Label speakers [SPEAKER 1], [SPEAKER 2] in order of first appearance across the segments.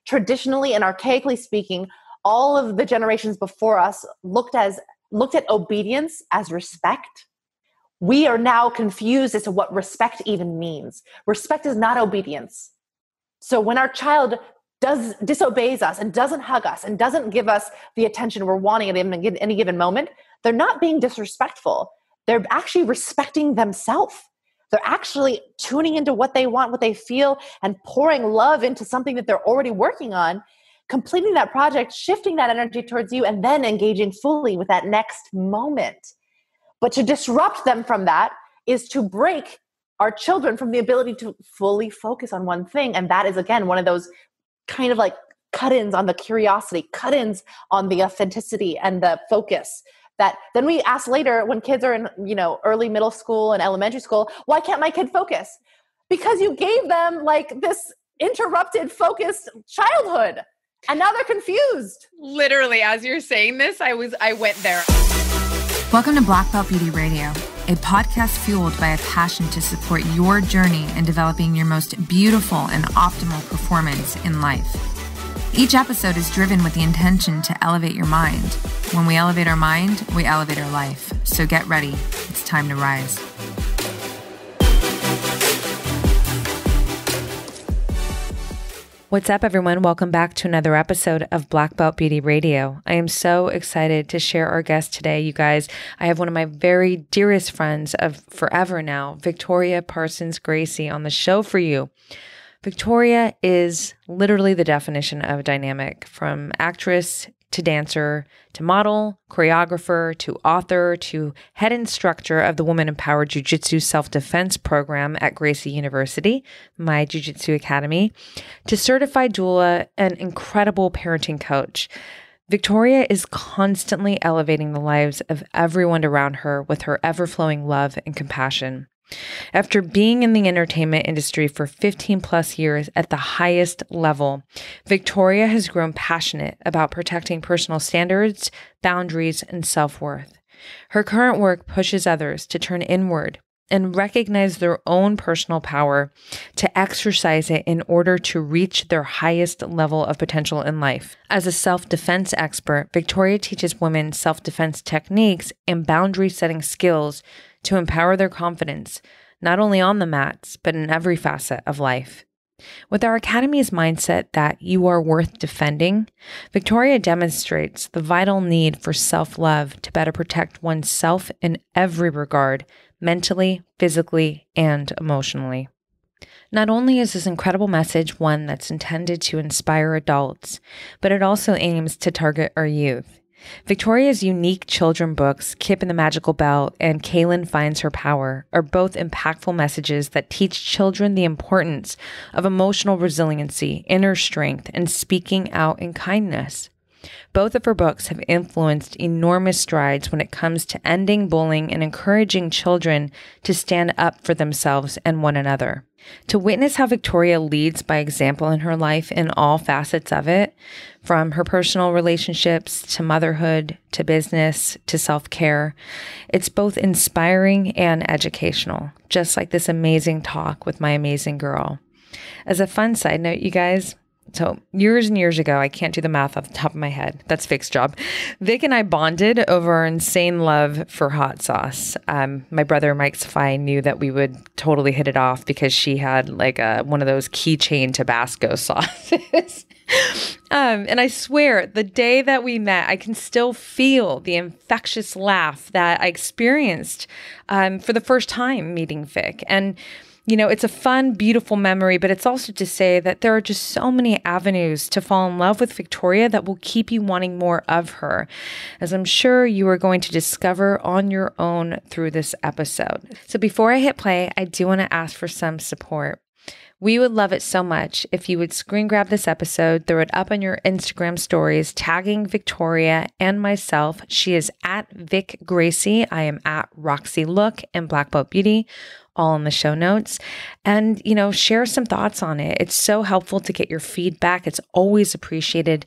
[SPEAKER 1] traditionally and archaically speaking, all of the generations before us looked at obedience as respect. We are now confused as to what respect even means. Respect is not obedience. So when our child disobeys us and doesn't hug us and doesn't give us the attention we're wanting at any given moment, they're not being disrespectful. They're actually respecting themselves. They're actually tuning into what they want, what they feel, and pouring love into something that they're already working on, completing that project, shifting that energy towards you, and then engaging fully with that next moment. But to disrupt them from that is to break our children from the ability to fully focus on one thing. And that is, again, one of those kind of like cut-ins on the curiosity, cut-ins on the authenticity and the focus. That then we ask later when kids are in, early middle school and elementary school, why can't my kid focus? Because you gave them like this interrupted, focused childhood. And now they're confused.
[SPEAKER 2] Literally, as you're saying this, I went there.
[SPEAKER 3] Welcome to Black Belt Beauty Radio, a podcast fueled by a passion to support your journey in developing your most beautiful and optimal performance in life. Each episode is driven with the intention to elevate your mind. When we elevate our mind, we elevate our life. So get ready. It's time to rise. What's up, everyone? Welcome back to another episode of Black Belt Beauty Radio. I am so excited to share our guest today, you guys. I have one of my very dearest friends of forever now, Victoria Parsons Gracie, on the show for you. Victoria is literally the definition of dynamic, from actress to dancer to model, choreographer to author to head instructor of the Women Empowered Jiu-Jitsu Self-Defense program at Gracie University, my jiu-jitsu academy, to certified doula and incredible parenting coach. Victoria is constantly elevating the lives of everyone around her with her ever-flowing love and compassion. After being in the entertainment industry for 15 plus years at the highest level, Victoria has grown passionate about protecting personal standards, boundaries, and self-worth. Her current work pushes others to turn inward and recognize their own personal power, to exercise it in order to reach their highest level of potential in life. As a self-defense expert, Victoria teaches women self-defense techniques and boundary-setting skills to empower their confidence, not only on the mats, but in every facet of life. With our Academy's mindset that you are worth defending, Victoria demonstrates the vital need for self-love to better protect oneself in every regard, mentally, physically, and emotionally. Not only is this incredible message one that's intended to inspire adults, but it also aims to target our youth. Victoria's unique children books, Kip and the Magical Belt and Kaylin Finds Her Power, are both impactful messages that teach children the importance of emotional resiliency, inner strength, and speaking out in kindness. Both of her books have influenced enormous strides when it comes to ending bullying and encouraging children to stand up for themselves and one another. To witness how Victoria leads by example in her life in all facets of it, from her personal relationships to motherhood to business to self-care, it's both inspiring and educational, just like this amazing talk with my amazing girl. As a fun side note, you guys, so years and years ago, I can't do the math off the top of my head. That's Vic's job. Vic and I bonded over our insane love for hot sauce. My brother, Mike Safai, knew that we would totally hit it off because she had like one of those keychain Tabasco sauces. And I swear, the day that we met, I can still feel the infectious laugh that I experienced for the first time meeting Vic. And it's a fun, beautiful memory, but it's also to say that there are just so many avenues to fall in love with Victoria that will keep you wanting more of her, as I'm sure you are going to discover on your own through this episode. So before I hit play, I do want to ask for some support. We would love it so much if you would screen grab this episode, throw it up on your Instagram stories, tagging Victoria and myself. She is at Vic Gracie. I am at Roxy Look and Black Belt Beauty, all in the show notes. And, share some thoughts on it. It's so helpful to get your feedback. It's always appreciated.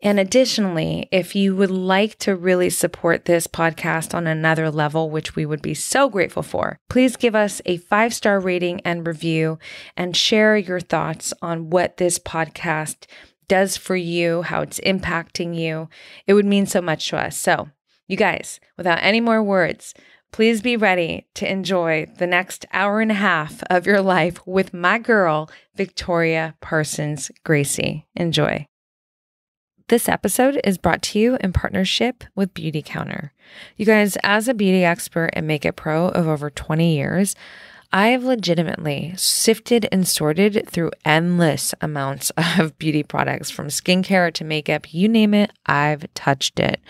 [SPEAKER 3] And additionally, if you would like to really support this podcast on another level, which we would be so grateful for, please give us a 5-star rating and review and share your thoughts on what this podcast does for you, how it's impacting you. It would mean so much to us. So, you guys, without any more words, please be ready to enjoy the next hour and a half of your life with my girl, Victoria Parsons Gracie. Enjoy. This episode is brought to you in partnership with Beauty Counter. You guys, as a beauty expert and makeup pro of over 20 years, I have legitimately sifted and sorted through endless amounts of beauty products, from skincare to makeup, you name it, I've touched it.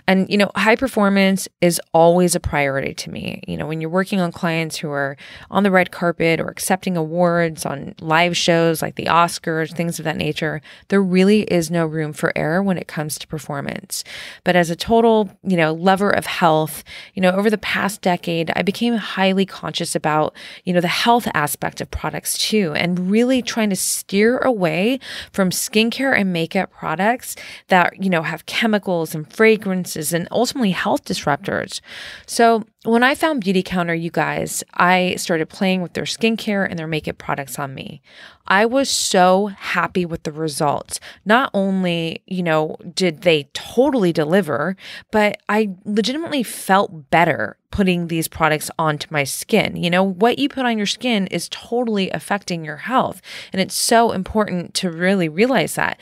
[SPEAKER 3] And, high performance is always a priority to me. When you're working on clients who are on the red carpet or accepting awards on live shows like the Oscars, things of that nature, there really is no room for error when it comes to performance. But as a total, lover of health, over the past decade, I became highly conscious about the health aspect of products too, and really trying to steer away from skincare and makeup products that, have chemicals and fragrances and ultimately health disruptors. So when I found Beauty Counter, you guys, I started playing with their skincare and their makeup products on me. I was so happy with the results. Not only, did they totally deliver, but I legitimately felt better putting these products onto my skin. What you put on your skin is totally affecting your health. And it's so important to really realize that.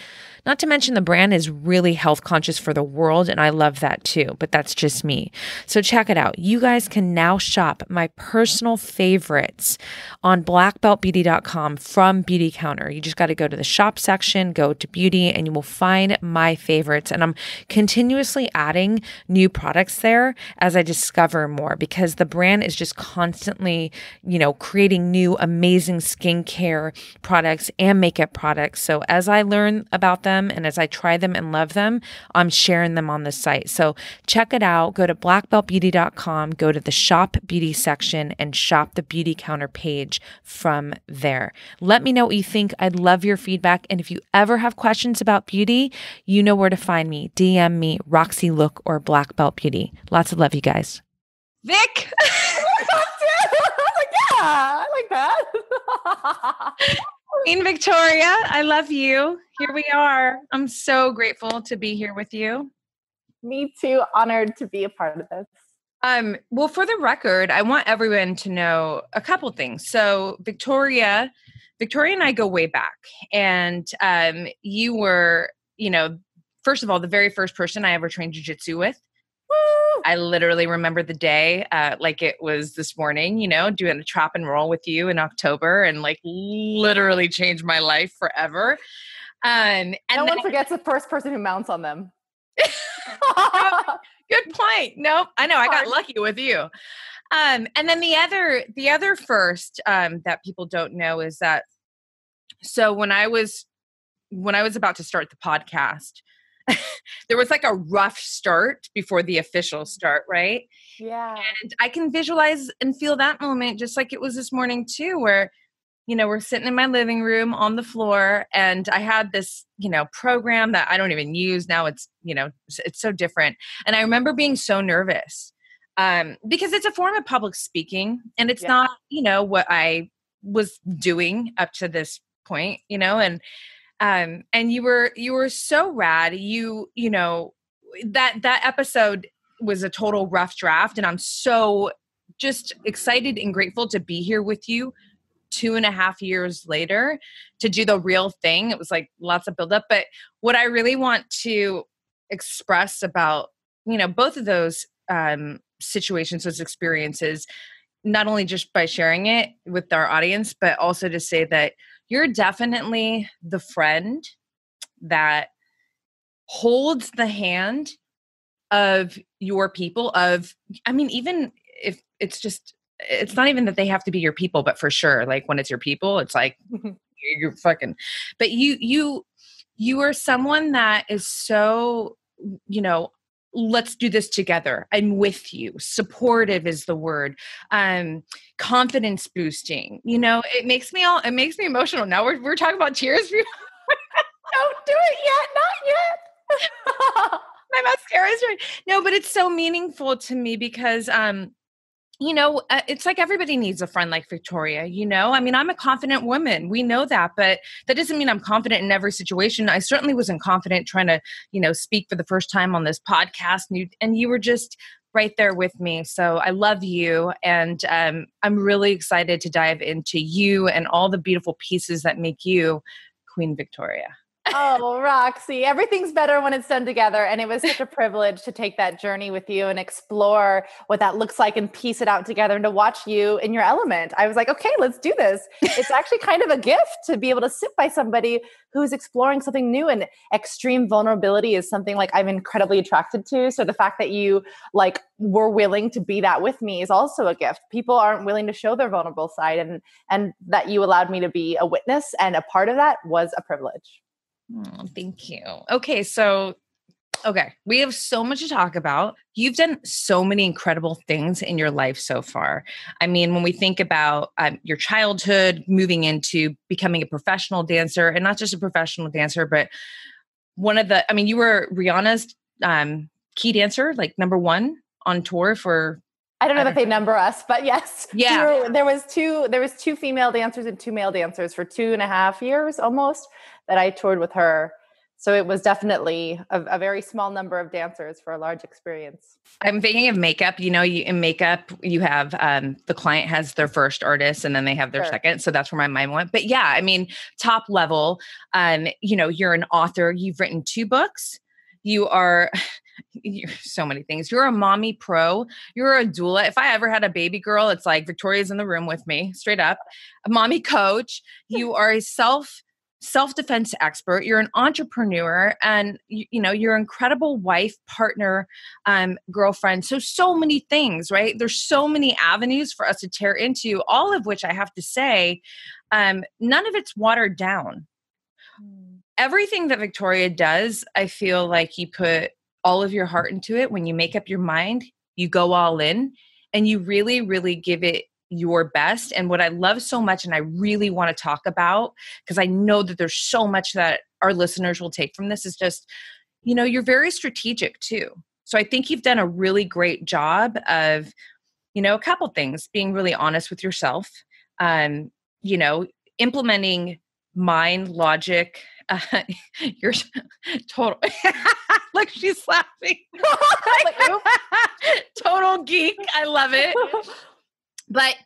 [SPEAKER 3] Not to mention the brand is really health conscious for the world, and I love that too, but that's just me. So check it out. You guys can now shop my personal favorites on blackbeltbeauty.com from Beauty Counter. You just got to go to the shop section, go to beauty, and you will find my favorites. And I'm continuously adding new products there as I discover more, because the brand is just constantly, creating new amazing skincare products and makeup products. So as I learn about them and as I try them and love them, I'm sharing them on the site. So check it out. Go to blackbeltbeauty.com, go to the shop beauty section, and shop the Beauty Counter page from there. Let me know what you think. I'd love your feedback. And if you ever have questions about beauty, you know where to find me. DM me, Roxy Look or Black Belt Beauty. Lots of love, you guys.
[SPEAKER 2] Vic.
[SPEAKER 1] Yeah, I like that.
[SPEAKER 2] Queen Victoria, I love you. Here we are. I'm so grateful to be here with you.
[SPEAKER 1] Me too. Honored to be a part of this.
[SPEAKER 2] Well, for the record, I want everyone to know a couple things. So Victoria and I go way back, and you were, first of all, the very first person I ever trained jiu-jitsu with.
[SPEAKER 1] Woo!
[SPEAKER 2] I literally remember the day like it was this morning, doing a trap and roll with you in October, and literally changed my life forever. And
[SPEAKER 1] no one forgets the first person who mounts on them.
[SPEAKER 2] Good point. Nope. I know. I got lucky with you. And then the other first that people don't know is that, so when I was about to start the podcast, there was a rough start before the official start, right?
[SPEAKER 1] Yeah.
[SPEAKER 2] And I can visualize and feel that moment just like it was this morning too, where, we're sitting in my living room on the floor, and I had this, program that I don't even use now. It's, it's so different. And I remember being so nervous because it's a form of public speaking, and it's not, what I was doing up to this point, and you were so rad. That episode was a total rough draft, and I'm so just excited and grateful to be here with you 2.5 years later to do the real thing. It was lots of buildup, but what I really want to express about, both of those situations, those experiences, not only just by sharing it with our audience, but also to say that you're definitely the friend that holds the hand of your people, even if it's not even that they have to be your people, but for sure, when it's your people, it's you're fucking, but you are someone that is so, let's do this together. I'm with you. Supportive is the word. Confidence boosting, it makes me emotional. Now we're talking about tears.
[SPEAKER 1] Don't do it yet. Not yet.
[SPEAKER 2] My mascara is right. No, but it's so meaningful to me because, It's like everybody needs a friend like Victoria, I mean, I'm a confident woman. We know that, but that doesn't mean I'm confident in every situation. I certainly wasn't confident trying to, speak for the first time on this podcast. And you were just right there with me. So I love you. And I'm really excited to dive into you and all the beautiful pieces that make you Queen Victoria.
[SPEAKER 1] Oh, Roxy, everything's better when it's done together. And it was such a privilege to take that journey with you and explore what that looks like and piece it out together and to watch you in your element. I was like, okay, let's do this. It's actually kind of a gift to be able to sit by somebody who's exploring something new, and extreme vulnerability is something like I'm incredibly attracted to. So the fact that you were willing to be that with me is also a gift. People aren't willing to show their vulnerable side, and that you allowed me to be a witness and a part of that was a privilege.
[SPEAKER 2] Oh, thank you. Okay. We have so much to talk about. You've done so many incredible things in your life so far. I mean, when we think about your childhood, moving into becoming a professional dancer, and not just a professional dancer, but you were Rihanna's key dancer, like number one on tour for...
[SPEAKER 1] I don't know that they number us, but yes.
[SPEAKER 2] Yeah.
[SPEAKER 1] There was two female dancers and two male dancers for 2.5 years almost that I toured with her. So it was definitely a very small number of dancers for a large experience.
[SPEAKER 2] I'm thinking of makeup. In makeup, you have the client has their first artist and then they have their second. So that's where my mind went. But yeah, I mean, top level, you're an author. You've written 2 books. You're so many things. You're a mommy pro. You're a doula. If I ever had a baby girl, it's like Victoria's in the room with me, straight up. A mommy coach. You are a self-defense expert. You're an entrepreneur, and you're an incredible wife, partner, girlfriend. So many things, right? There's so many avenues for us to tear into, all of which I have to say, none of it's watered down. Everything that Victoria does, I feel like you put all of your heart into it. When you make up your mind, you go all in and you really, really give it your best. And what I love so much, and I really want to talk about, because I know that there's so much that our listeners will take from this, is just, you're very strategic too. So I think you've done a really great job of, a couple things, being really honest with yourself, implementing mind, logic. You're total, like she's laughing. Total geek. I love it. But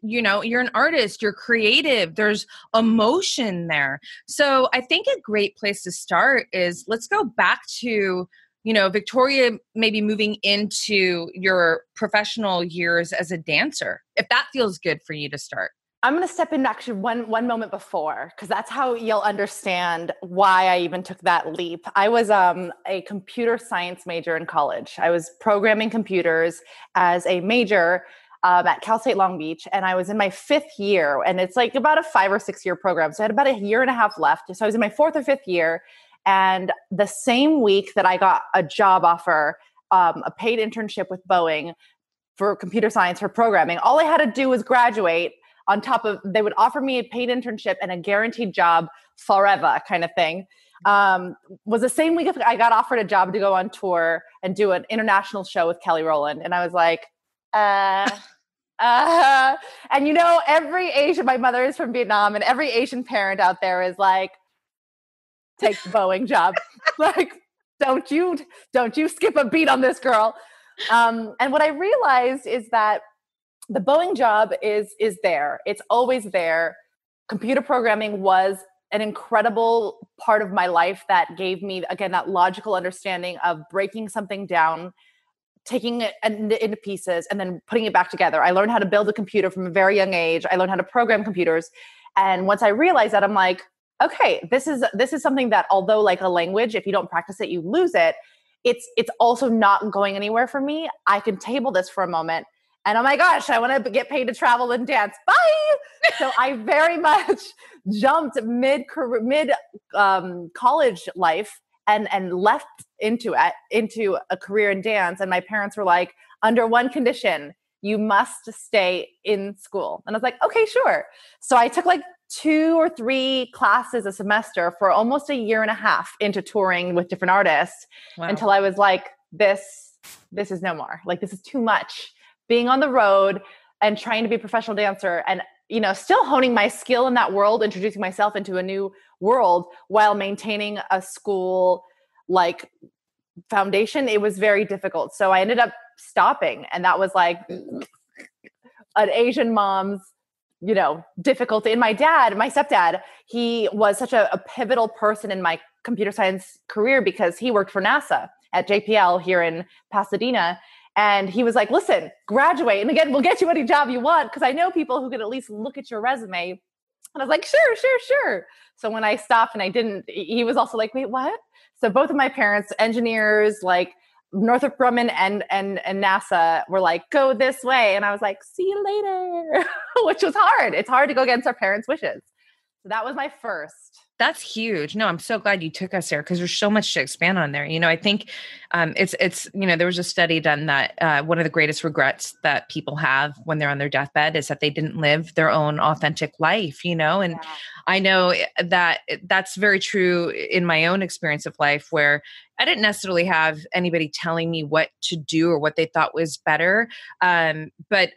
[SPEAKER 2] you're an artist, you're creative, there's emotion there. So I think a great place to start is, let's go back to, Victoria, maybe moving into your professional years as a dancer, if that feels good for you to start.
[SPEAKER 1] I'm going to step in actually one moment before, because that's how you'll understand why I even took that leap. I was a computer science major in college. I was programming computers as a major at Cal State Long Beach. And I was in my 5th year, and it's like about a 5 or 6 year program. So I had about 1.5 years left. So I was in my 4th or 5th year. And the same week that I got a job offer, a paid internship with Boeing for computer science for programming, all I had to do was graduate. On top of, they would offer me a paid internship and a guaranteed job forever kind of thing. Was the same week I got offered a job to go on tour and do an international show with Kelly Rowland. And I was like, and every Asian, my mother is from Vietnam, and every Asian parent out there is like, take the Boeing job. Like, don't you skip a beat on this girl. And what I realized is that the Boeing job is there. It's always there. Computer programming was an incredible part of my life that gave me, again, that logical understanding of breaking something down, taking it into pieces, and then putting it back together. I learned how to build a computer from a very young age. I learned how to program computers. And once I realized that, I'm like, okay, this is something that, although like a language, if you don't practice it, you lose it. It's also not going anywhere for me. I can table this for a moment. And oh my gosh, I want to get paid to travel and dance. Bye. So I very much jumped mid college life and left into a career in dance. And my parents were like, under one condition, you must stay in school. And I was like, okay, sure. So I took like 2 or 3 classes a semester for almost 1.5 years into touring with different artists. Wow. Until I was like, this is no more. Like, this is too much being on the road and trying to be a professional dancer and, still honing my skill in that world, introducing myself into a new world while maintaining a school like foundation, it was very difficult. So I ended up stopping, and that was like an Asian mom's, difficulty. And my stepdad, he was such a pivotal person in my computer science career because he worked for NASA at JPL here in Pasadena. And he was like, listen, graduate. And again, we'll get you any job you want, because I know people who could at least look at your resume. And I was like, sure. So when I stopped and I didn't, he was also like, wait, what? So both of my parents, engineers, like Northrop Grumman and NASA, were like, go this way. And I was like, see you later, which was hard. It's hard to go against our parents' wishes. So that was my first.
[SPEAKER 2] That's huge. No, I'm so glad you took us there, because there's so much to expand on there. I think it's there was a study done that one of the greatest regrets that people have when they're on their deathbed is that they didn't live their own authentic life, and yeah. I know that that's very true in my own experience of life, where I didn't necessarily have anybody telling me what to do or what they thought was better. But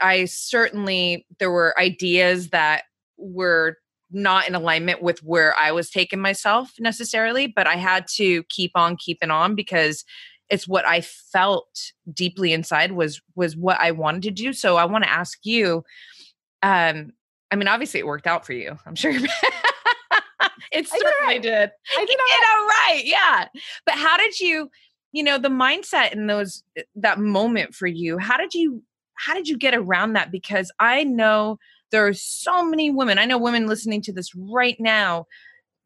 [SPEAKER 2] there were ideas that were not in alignment with where I was taking myself necessarily, but I had to keep on keeping on because it's what I felt deeply inside was what I wanted to do. So I want to ask you, obviously it worked out for you. I'm sure it certainly did. I did all right. Yeah. But how did you, the mindset in that moment for you, how did you get around that? Because I know there are so many women. I know women listening to this right now,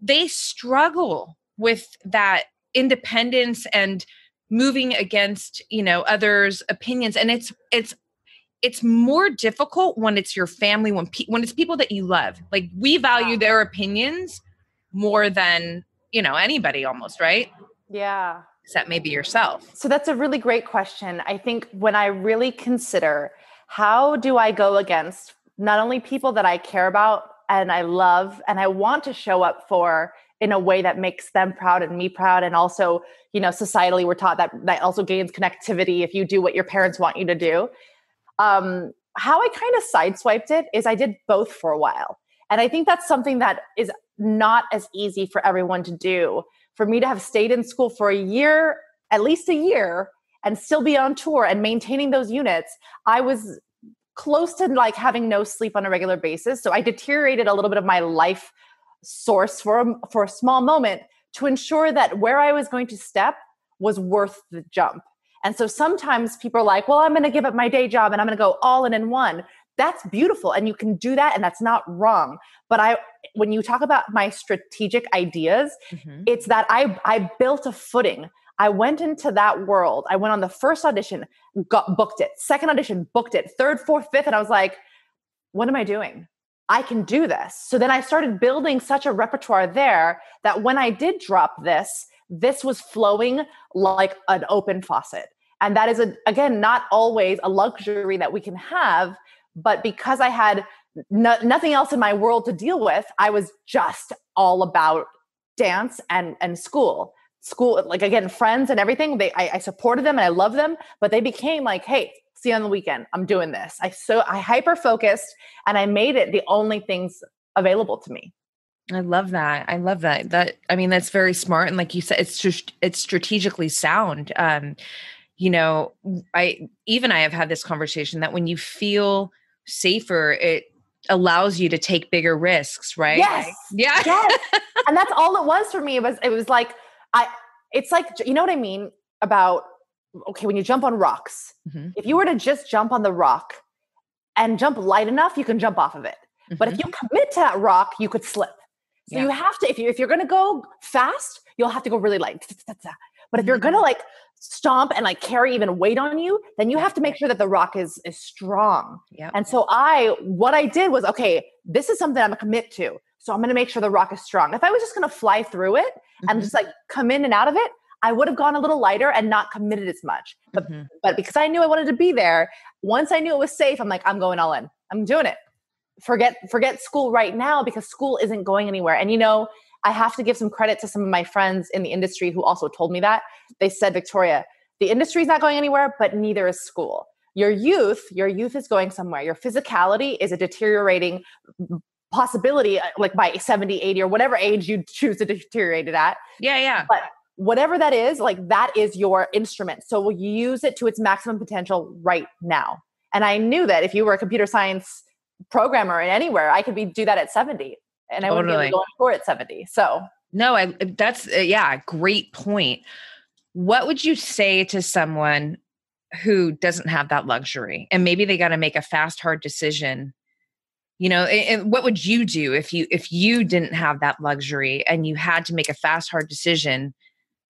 [SPEAKER 2] they struggle with that independence and moving against, others' opinions. And it's more difficult when it's your family, when it's people that you love. Like, we value their opinions more than, anybody almost, right?
[SPEAKER 1] Yeah.
[SPEAKER 2] Except maybe yourself.
[SPEAKER 1] So that's a really great question. I think when I really consider, how do I go against not only people that I care about and I love and I want to show up for in a way that makes them proud and me proud. And also, societally, we're taught that also gains connectivity if you do what your parents want you to do. How I kind of sideswiped it is I did both for a while. And I think that's something that is not as easy for everyone to do. For me to have stayed in school for at least a year, and still be on tour and maintaining those units, I was close to like having no sleep on a regular basis. So I deteriorated a little bit of my life source for a small moment to ensure that where I was going to step was worth the jump. And so sometimes people are like, well, I'm going to give up my day job and I'm going to go all in one. That's beautiful. And you can do that. And that's not wrong. But when you talk about my strategic ideas, it's that I built a footing. I went into that world. I went on the first audition, booked it. Second audition, booked it. Third, fourth, fifth. And I was like, what am I doing? I can do this. So then I started building such a repertoire there that when I did drop this was flowing like an open faucet. And that is, again, not always a luxury that we can have. But because I had nothing else in my world to deal with, I was just all about dance and school, like, again, friends and everything. I supported them and I love them, but they became like, hey, see you on the weekend. I'm doing this. I hyper-focused and I made it the only things available to me.
[SPEAKER 2] I love that. That's very smart. And like you said, it's strategically sound. I have had this conversation that when you feel safer, it allows you to take bigger risks, right?
[SPEAKER 1] Yes.
[SPEAKER 2] Yeah.
[SPEAKER 1] Yes. And that's all it was for me. It was like, it's like, you know what I mean about, okay, when you jump on rocks, if you were to just jump on the rock and jump light enough, you can jump off of it. But if you commit to that rock, you could slip. So you have to, if you're going to go fast, you'll have to go really light. But if you're going to like stomp and like carry even weight on you, then you have to make sure that the rock is strong. Yep. And so what I did was, okay, this is something I'm going to commit to. So I'm going to make sure the rock is strong. If I was just going to fly through it and just like come in and out of it, I would have gone a little lighter and not committed as much. But because I knew I wanted to be there, once I knew it was safe, I'm like, I'm going all in. I'm doing it. Forget school right now, because school isn't going anywhere. And I have to give some credit to some of my friends in the industry who also told me that. They said, Victoria, the industry is not going anywhere, but neither is school. your youth is going somewhere. Your physicality is a deteriorating possibility, like by 70, 80, or whatever age you choose to deteriorate it at.
[SPEAKER 2] Yeah.
[SPEAKER 1] But whatever that is, like that is your instrument. So we'll use it to its maximum potential right now. And I knew that if you were a computer science programmer in anywhere, I could do that at 70, and I wouldn't be able to go on tour at 70. So
[SPEAKER 2] no, that's great point. What would you say to someone who doesn't have that luxury, and maybe they got to make a fast, hard decision? And what would you do if you didn't have that luxury and you had to make a fast, hard decision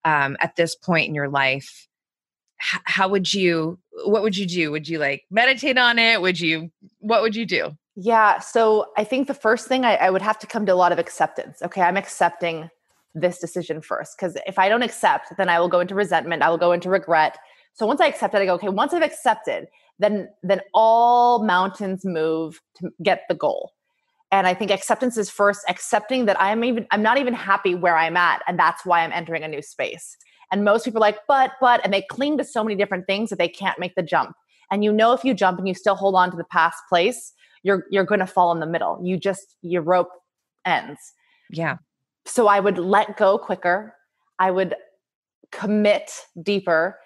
[SPEAKER 2] at this point in your life? What would you do? Would you like meditate on it? What would you do?
[SPEAKER 1] Yeah. So I think the first thing I would have to come to a lot of acceptance. Okay. I'm accepting this decision first. Because if I don't accept, then I will go into resentment. I will go into regret. So once I accept it, I go, okay, once I've accepted, then all mountains move to get the goal. And I think acceptance is first accepting that I'm not even happy where I'm at. And that's why I'm entering a new space. And most people are like, but, and they cling to so many different things that they can't make the jump. And if you jump and you still hold on to the past place, you're going to fall in the middle. Your rope ends.
[SPEAKER 2] Yeah.
[SPEAKER 1] So I would let go quicker. I would commit deeper.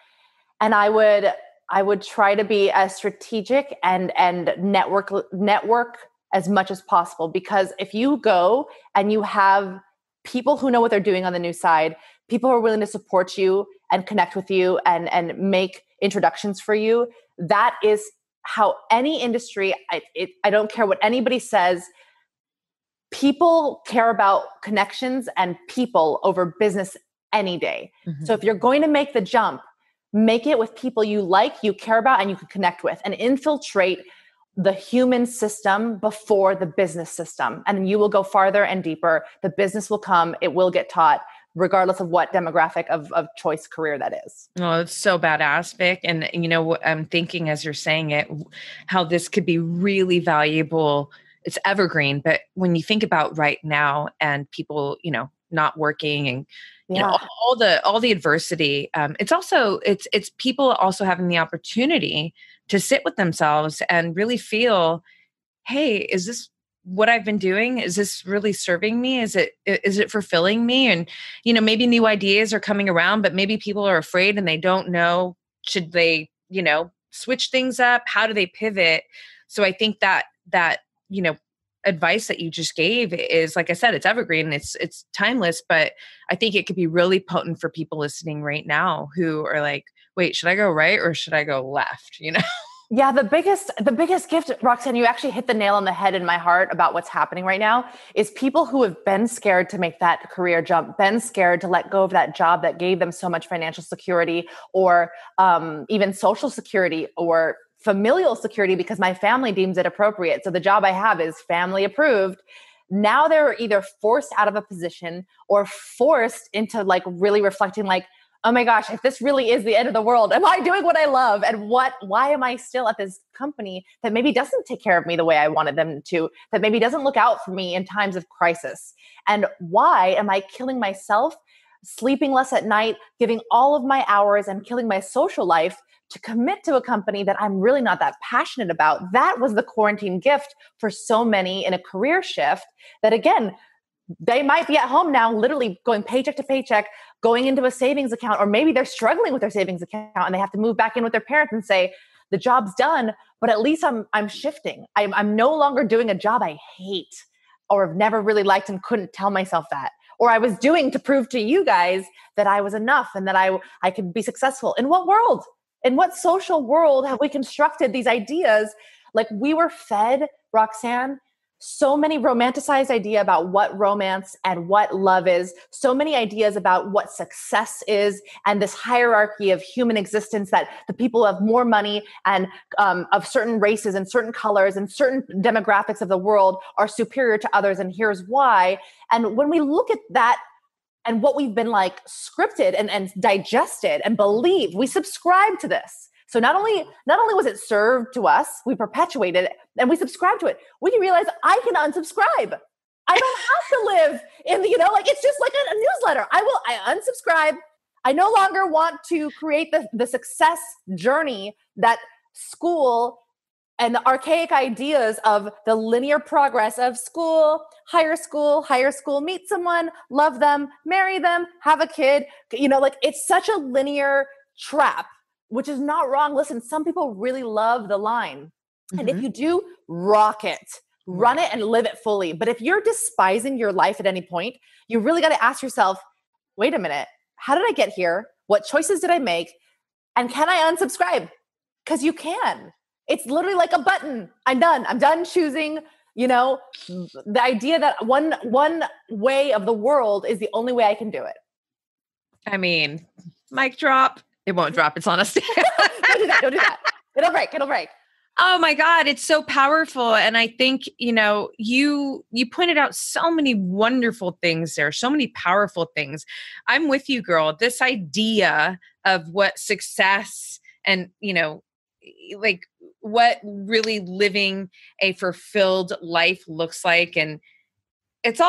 [SPEAKER 1] And I would try to be as strategic and network as much as possible. Because if you go and you have people who know what they're doing on the new side, people who are willing to support you and connect with you and make introductions for you, that is how any industry, I don't care what anybody says, people care about connections and people over business any day. Mm-hmm. So if you're going to make the jump, make it with people you like, you care about, and you can connect with, and infiltrate the human system before the business system. And you will go farther and deeper. The business will come, it will get taught, regardless of what demographic of choice career that is.
[SPEAKER 2] Oh, it's so badass, Vic. And I'm thinking as you're saying it, how this could be really valuable. It's evergreen, but when you think about right now and people, not working and all the adversity, it's people also having the opportunity to sit with themselves and really feel, hey, is this what I've been doing? Is this really serving me? Is it fulfilling me? And, maybe new ideas are coming around, but maybe people are afraid and they don't know, should they, switch things up? How do they pivot? So I think that, advice that you just gave is, like I said, it's evergreen, it's timeless, but I think it could be really potent for people listening right now who are like, wait, should I go right or should I go left?
[SPEAKER 1] Yeah, the biggest gift, Roxanne, you actually hit the nail on the head in my heart about what's happening right now, is people who have been scared to make that career jump, been scared to let go of that job that gave them so much financial security, or even social security or familial security, because my family deems it appropriate. So the job I have is family approved. Now they're either forced out of a position or forced into like really reflecting like, oh my gosh, if this really is the end of the world, am I doing what I love? And why am I still at this company that maybe doesn't take care of me the way I wanted them to, that maybe doesn't look out for me in times of crisis? And why am I killing myself, sleeping less at night, giving all of my hours and killing my social life to commit to a company that I'm really not that passionate about? That was the quarantine gift for so many in a career shift that, again, they might be at home now, literally going paycheck to paycheck, going into a savings account, or maybe they're struggling with their savings account and they have to move back in with their parents and say, the job's done, but at least I'm shifting. I'm no longer doing a job I hate or have never really liked and couldn't tell myself that. Or I was doing to prove to you guys that I was enough and that I could be successful. In what world? In what social world have we constructed these ideas? Like, we were fed, Roxanne, so many romanticized idea about what romance and what love is, so many ideas about what success is, and this hierarchy of human existence that the people who have more money and of certain races and certain colors and certain demographics of the world are superior to others. And here's why. And when we look at that and what we've been like scripted and digested and believed, we subscribe to this. So not only was it served to us, we perpetuated it and we subscribe to it. We realize I can unsubscribe. I don't have to live in the, it's just like a newsletter. I unsubscribe. I no longer want to create the success journey that school and the archaic ideas of the linear progress of school, higher school, meet someone, love them, marry them, have a kid. Like it's such a linear trap, which is not wrong. Listen, some people really love the line. And if you do, rock it, run it and live it fully. But if you're despising your life at any point, you really got to ask yourself, wait a minute, how did I get here? What choices did I make? And can I unsubscribe? Because you can. It's literally like a button. I'm done choosing, the idea that one way of the world is the only way I can do it.
[SPEAKER 2] I mean, mic drop. It won't drop. It's on a stand.
[SPEAKER 1] Don't do that. It'll break.
[SPEAKER 2] Oh my God. It's so powerful. And I think, you pointed out so many wonderful things there, so many powerful things. I'm with you, girl. This idea of what success and, like what really living a fulfilled life looks like. And it's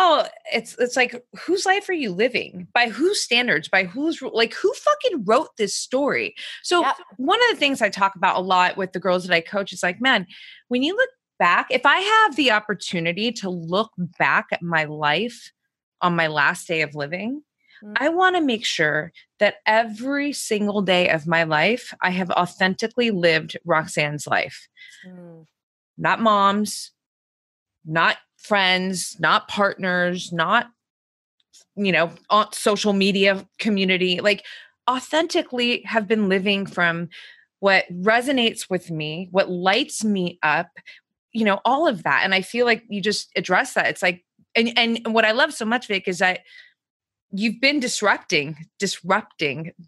[SPEAKER 2] like, whose life are you living? By whose standards? By who fucking wrote this story? So one of the things I talk about a lot with the girls that I coach is like, man, when you look back, if I have the opportunity to look back at my life on my last day of living, I want to make sure that every single day of my life, I have authentically lived Roxanne's life. Not mom's, not friends, not partners, not, on social media community, like authentically have been living from what resonates with me, what lights me up, all of that. And I feel like you just address that. It's like, and what I love so much, Vic, is that you've been disrupting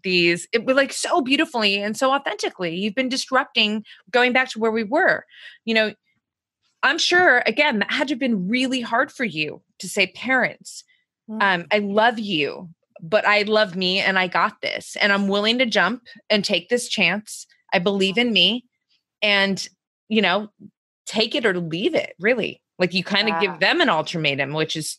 [SPEAKER 2] these, it was like so beautifully and so authentically. You've been disrupting, going back to where we were, I'm sure, again, that had to have been really hard for you to say, parents, I love you, but I love me and I got this. And I'm willing to jump and take this chance. I believe in me and, take it or leave it, really. Like you kind of give them an ultimatum,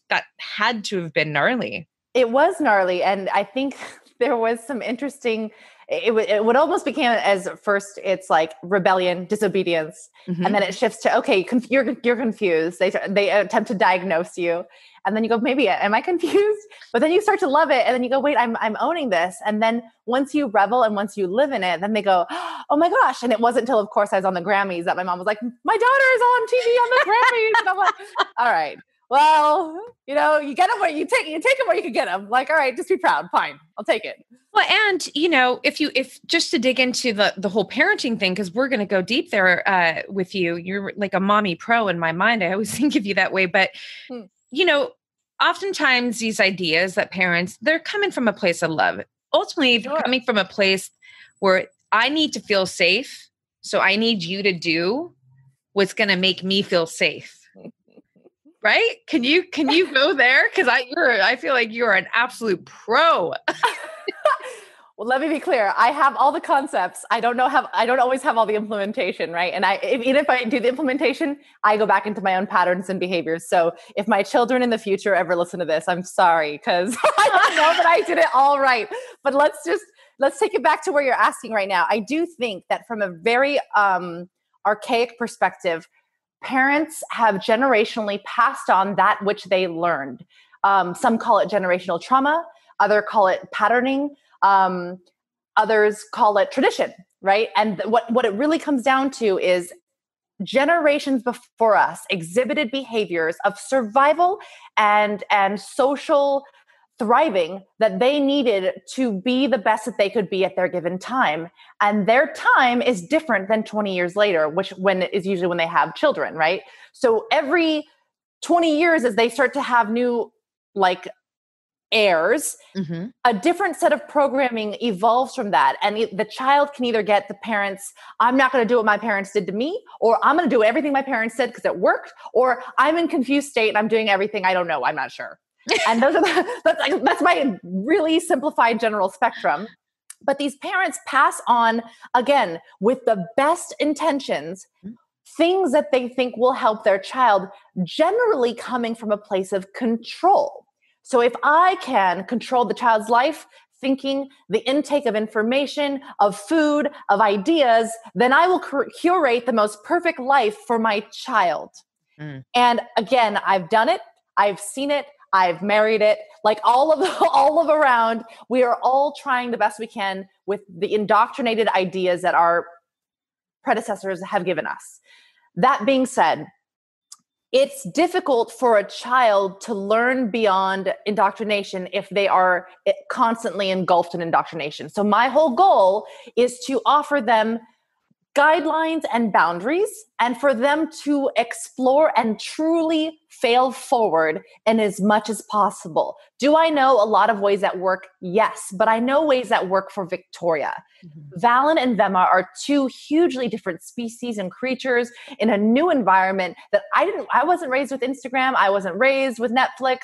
[SPEAKER 2] that had to have been gnarly.
[SPEAKER 1] It was gnarly. And I think there was some interesting, it would almost became as first it's like rebellion, disobedience. And then it shifts to, okay, you're confused. They attempt to diagnose you. And then you go, maybe, am I confused? But then you start to love it. And then you go, wait, I'm owning this. And then once you revel and once you live in it, then they go, oh my gosh. And it wasn't until, of course, I was on the Grammys that my mom was like, my daughter is on TV on the Grammys. And I'm like, all right. Well, you get them where you take them where you can get them. Like, all right, just be proud. Fine. I'll take it.
[SPEAKER 2] Well, and if just to dig into the whole parenting thing, because we're going to go deep there with you, you're like a mommy pro in my mind. I always think of you that way. But, oftentimes these ideas that parents, they're coming from a place of love. Ultimately, they're coming from a place where I need to feel safe. So I need you to do what's going to make me feel safe. Right? Can you go there? Because I feel like you're an absolute pro.
[SPEAKER 1] Well, let me be clear. I have all the concepts. I don't always have all the implementation, right? And even if I do the implementation, I go back into my own patterns and behaviors. So if my children in the future ever listen to this, I'm sorry, because I don't know that I did it all right. But let's take it back to where you're asking right now. I do think that from a very archaic perspective, parents have generationally passed on that which they learned. Some call it generational trauma. Others call it patterning. Others call it tradition, right? And what it really comes down to is generations before us exhibited behaviors of survival and social thriving that they needed to be the best that they could be at their given time. And their time is different than 20 years later, when is usually when they have children, right? So every 20 years, as they start to have new, heirs, a different set of programming evolves from that. And the child can either get the parents, I'm not going to do what my parents did to me, or I'm going to do everything my parents said because it worked, or I'm in confused state and I'm doing everything I don't know, I'm not sure. And that's my really simplified general spectrum. But these parents pass on, again, with the best intentions, things that they think will help their child, generally coming from a place of control. So if I can control the child's life, thinking, the intake of information, of food, of ideas, then I will curate the most perfect life for my child. And again, I've done it. I've seen it. I've married it. Like all of around, we are all trying the best we can with the indoctrinated ideas that our predecessors have given us. That being said, it's difficult for a child to learn beyond indoctrination if they are constantly engulfed in indoctrination. So my whole goal is to offer them guidelines and boundaries, and for them to explore and truly fail forward in as much as possible. Do I know a lot of ways that work? Yes, but I know ways that work for Victoria. Valen and Vema are two hugely different species and creatures in a new environment that I wasn't raised with Instagram. I wasn't raised with Netflix.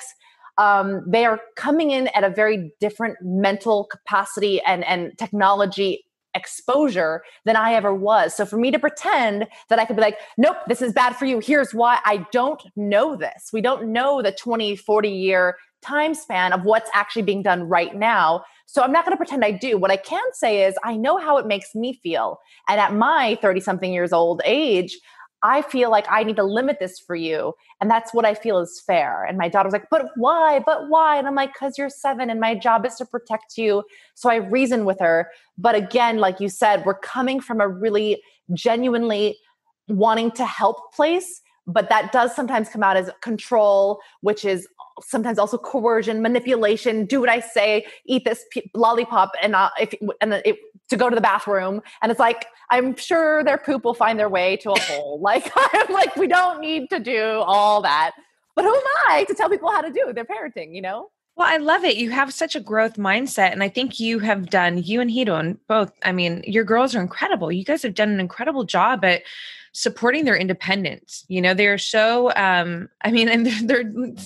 [SPEAKER 1] They are coming in at a very different mental capacity and technology exposure than I ever was. So for me to pretend that I could be like, nope, this is bad for you. Here's why. I don't know this. We don't know the 20, 40 year time span of what's actually being done right now. So I'm not going to pretend I do. What I can say is I know how it makes me feel. And at my 30 something years old age, I feel like I need to limit this for you. And that's what I feel is fair. And my daughter's like, but why? But why? And I'm like, because you're 7 and my job is to protect you. So I reason with her. But again, like you said, we're coming from a really genuinely wanting to help place. But that does sometimes come out as control, which is sometimes also coercion, manipulation. Do what I say, eat this lollipop, and to go to the bathroom. And it's like, I'm sure their poop will find their way to a hole. Like, I'm like, we don't need to do all that. But who am I to tell people how to do their parenting, you know?
[SPEAKER 2] Well, I love it. You have such a growth mindset. And I think you and Hidon both, I mean, your girls are incredible. You guys have done an incredible job at supporting their independence. You know, they're so, and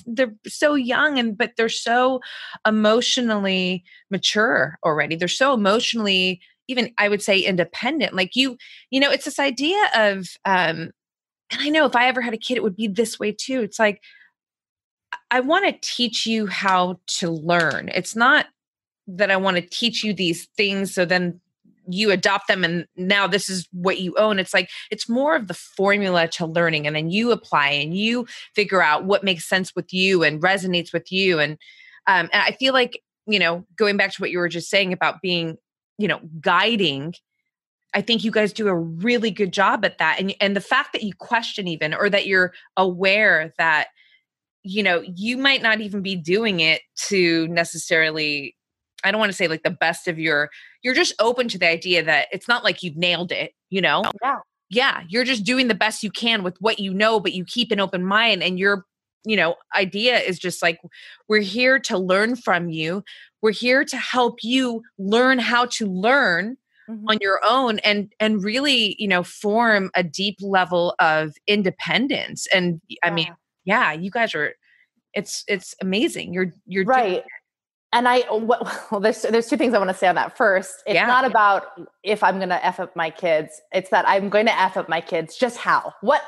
[SPEAKER 2] they're so young but they're so emotionally mature already. They're so emotionally, even I would say independent. Like you know, it's this idea of, and I know if I ever had a kid, it would be this way too. It's like, I want to teach you how to learn. It's not that I want to teach you these things so then you adopt them and now this is what you own. It's like, it's more of the formula to learning, and then you apply and you figure out what makes sense with you and resonates with you. And I feel like, you know, going back to what you were just saying about being, you know, guiding, I think you guys do a really good job at that. And the fact that you question even, or that you're aware that, you know, you might not even be doing it to necessarily, I don't want to say like the best of you're just open to the idea that it's not like you've nailed it, you know?
[SPEAKER 1] Yeah.
[SPEAKER 2] Yeah. You're just doing the best you can with what you know, but you keep an open mind, and your, you know, idea is just like, we're here to learn from you. We're here to help you learn how to learn on your own and really, you know, form a deep level of independence. And I mean, yeah, you guys are, it's amazing. You're
[SPEAKER 1] right. And there's two things I want to say on that. First, it's not about if I'm going to F up my kids. It's that I'm going to F up my kids. Just how? What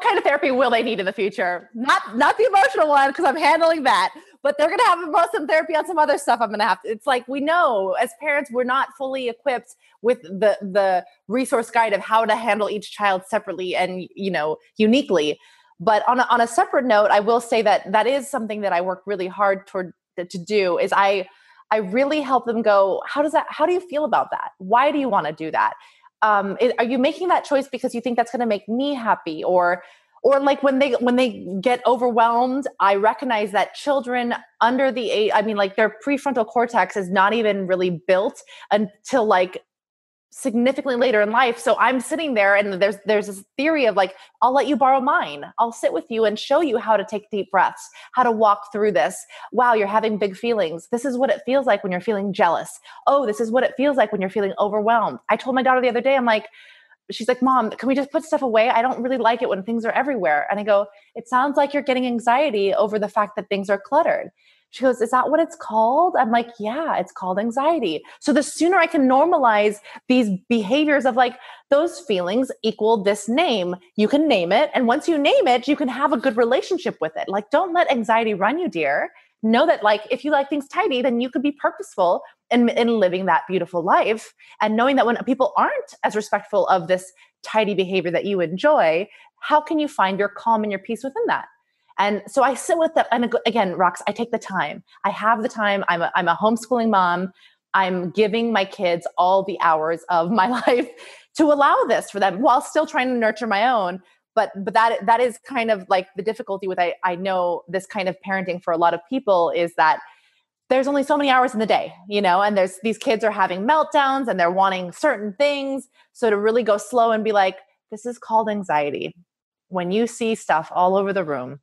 [SPEAKER 1] kind of therapy will they need in the future? Not the emotional one, because I'm handling that. But they're going to have some therapy on some other stuff I'm going to have to. It's like, we know as parents, we're not fully equipped with the resource guide of how to handle each child separately and, you know, uniquely. But on a separate note, I will say that is something that I work really hard to do is I really help them go, how do you feel about that? Why do you want to do that? Are you making that choice because you think that's going to make me happy? Or like when they get overwhelmed, I recognize that children under the age, I mean, like their prefrontal cortex is not even really built until like significantly later in life. So I'm sitting there and there's this theory of like, I'll let you borrow mine. I'll sit with you and show you how to take deep breaths, how to walk through this. Wow, you're having big feelings. This is what it feels like when you're feeling jealous. Oh, this is what it feels like when you're feeling overwhelmed. I told my daughter the other day, she's like, Mom, can we just put stuff away? I don't really like it when things are everywhere. And I go, it sounds like you're getting anxiety over the fact that things are cluttered. She goes, is that what it's called? I'm like, yeah, it's called anxiety. So the sooner I can normalize these behaviors of like, those feelings equal this name, you can name it. And once you name it, you can have a good relationship with it. Like, don't let anxiety run you, dear. know that like, if you like things tidy, then you could be purposeful in living that beautiful life. And knowing that when people aren't as respectful of this tidy behavior that you enjoy, how can you find your calm and your peace within that? And so I sit with that. And again, Rox, I take the time. I have the time. I'm a homeschooling mom. I'm giving my kids all the hours of my life to allow this for them while still trying to nurture my own. But that is kind of like the difficulty with, I know this kind of parenting for a lot of people is that there's only so many hours in the day, and these kids are having meltdowns and they're wanting certain things. So to really go slow and be like, this is called anxiety. When you see stuff all over the room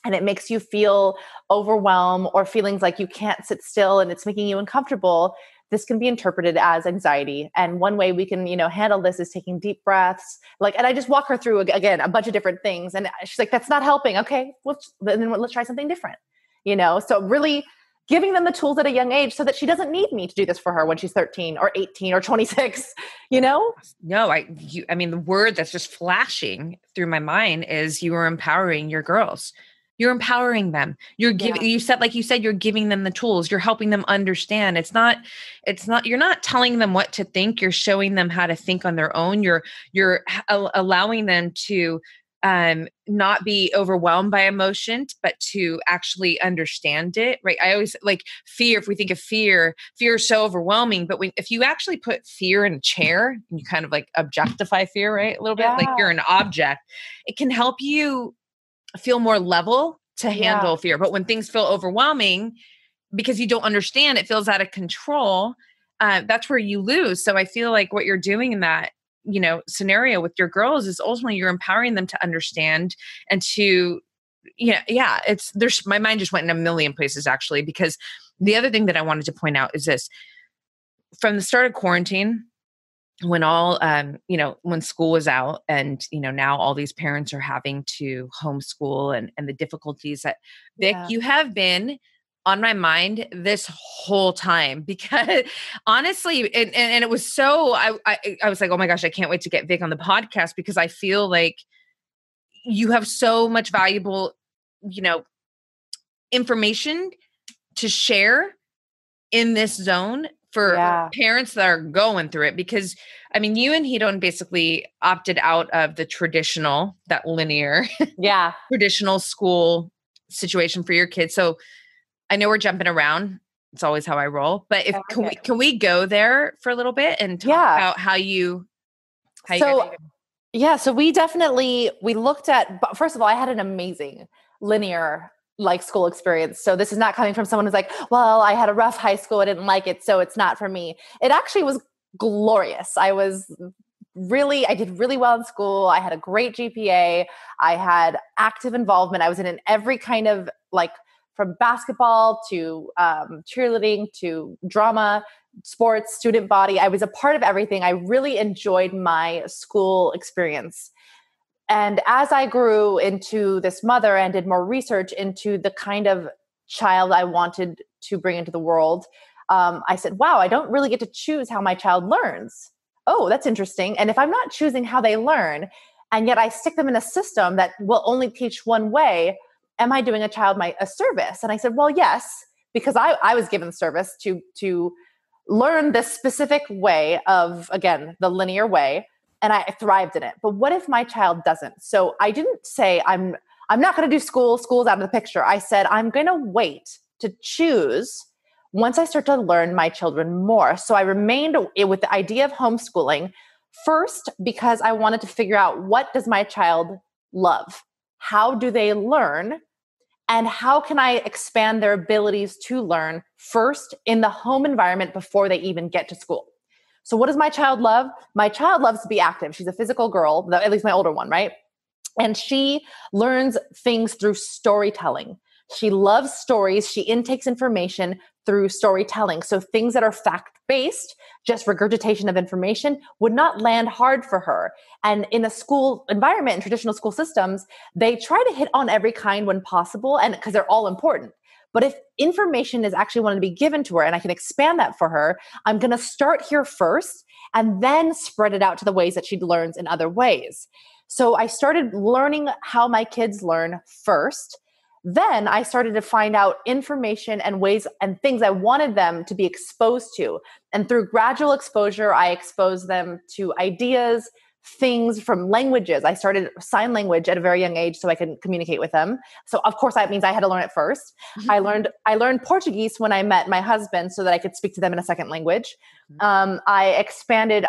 [SPEAKER 1] and it makes you feel overwhelmed or feelings like you can't sit still and it's making you uncomfortable, this can be interpreted as anxiety. And one way we can, handle this is taking deep breaths. And I just walk her through, again, a bunch of different things. And she's like, that's not helping. Okay, then let's try something different, So really giving them the tools at a young age so that she doesn't need me to do this for her when she's 13 or 18 or 26,
[SPEAKER 2] No, I mean, the word that's just flashing through my mind is you are empowering your girls. You're empowering them. You're giving, like you said, you're giving them the tools. You're helping them understand. It's not, you're not telling them what to think. You're showing them how to think on their own. You're allowing them to not be overwhelmed by emotion, but to actually understand it. Right. I always like fear. If we think of fear is so overwhelming, but if you actually put fear in a chair and you kind of like objectify fear, right? A little bit like you're an object, it can help you feel more level to handle fear. But when things feel overwhelming because you don't understand, it feels out of control. That's where you lose. So I feel like what you're doing in that, scenario with your girls is ultimately you're empowering them to understand and to, my mind just went in a million places actually, because the other thing that I wanted to point out is this: from the start of quarantine, when when school was out and, now all these parents are having to homeschool and the difficulties that Vic, you have been on my mind this whole time, because honestly, and it was so, I was like, oh my gosh, I can't wait to get Vic on the podcast, because I feel like you have so much valuable, information to share in this zone for parents that are going through it. Because I mean, you and Hedon basically opted out of the traditional, that linear, traditional school situation for your kids. So I know we're jumping around. It's always how I roll, but can we go there for a little bit and talk about how you
[SPEAKER 1] so we looked at, but first of all, I had an amazing linear school experience. So this is not coming from someone who's like, well, I had a rough high school. I didn't like it, so it's not for me. It actually was glorious. I did really well in school. I had a great GPA. I had active involvement. I was in every kind of from basketball to cheerleading to drama, sports, student body. I was a part of everything. I really enjoyed my school experience. And as I grew into this mother and did more research into the kind of child I wanted to bring into the world, I said, wow, I don't really get to choose how my child learns. Oh, that's interesting. And if I'm not choosing how they learn, and yet I stick them in a system that will only teach one way, am I doing a child a service? And I said, well, yes, because I was given service to learn this specific way of, again, the linear way, and I thrived in it. But what if my child doesn't? So I didn't say, I'm not going to do school. School's out of the picture. I said, I'm going to wait to choose once I start to learn my children more. So I remained with the idea of homeschooling first, because I wanted to figure out, what does my child love? How do they learn? And how can I expand their abilities to learn first in the home environment before they even get to school? So what does my child love? My child loves to be active. She's a physical girl, at least my older one, right? And she learns things through storytelling. She loves stories. She intakes information through storytelling. So things that are fact-based, just regurgitation of information, would not land hard for her. And in a school environment, in traditional school systems, they try to hit on every kind when possible, and because they're all important. But if information is actually wanted to be given to her, and I can expand that for her, I'm going to start here first and then spread it out to the ways that she learns in other ways. So I started learning how my kids learn first. Then I started to find out information and ways and things I wanted them to be exposed to. And through gradual exposure, I exposed them to ideas, things from languages. I started sign language at a very young age so I could communicate with them. So of course that means I had to learn it first. I learned Portuguese when I met my husband so that I could speak to them in a second language. I expanded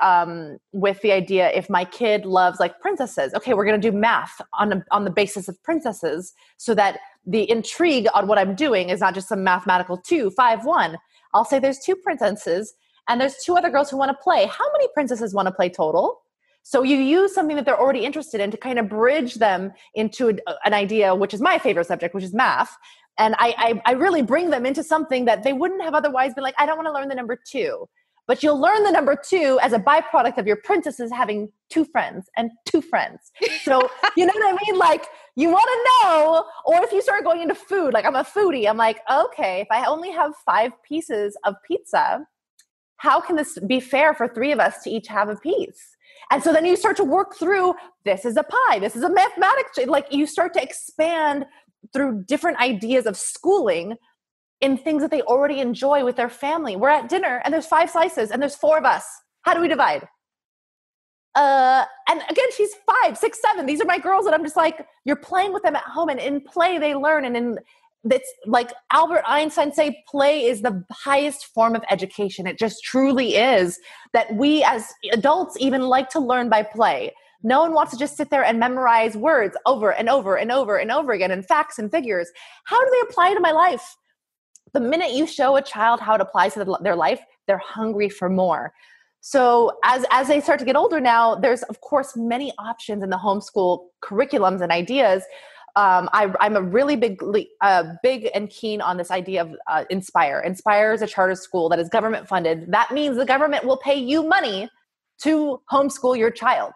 [SPEAKER 1] with the idea, if my kid loves like princesses, okay, we're going to do math on the basis of princesses so that the intrigue on what I'm doing is not just some mathematical 2, 5, 1. I'll say there's 2 princesses and there's 2 other girls who want to play. How many princesses want to play total? So you use something that they're already interested in to kind of bridge them into an idea, which is my favorite subject, which is math. And I really bring them into something that they wouldn't have otherwise been like, I don't want to learn the number 2. But you'll learn the number 2 as a byproduct of your princesses having 2 friends and 2 friends. So you know what I mean? Like you want to know, or if you start going into food, like I'm a foodie, I'm like, okay, if I only have 5 pieces of pizza, how can this be fair for 3 of us to each have a piece? And so then you start to work through, this is a pie, this is a mathematics, like you start to expand through different ideas of schooling in things that they already enjoy with their family. We're at dinner and there's 5 slices and there's 4 of us. How do we divide? And again, she's 5, 6, 7. These are my girls that I'm just like, you're playing with them at home, and in play they learn. And it's like Albert Einstein say, play is the highest form of education. It just truly is, that we as adults even like to learn by play. No one wants to just sit there and memorize words over and over and over and over again, and facts and figures. How do they apply to my life? The minute you show a child how it applies to their life, they're hungry for more. So as they start to get older now, there's of course many options in the homeschool curriculums and ideas. I'm a really big and keen on this idea of Inspire. Inspire is a charter school that is government funded. That means the government will pay you money to homeschool your child.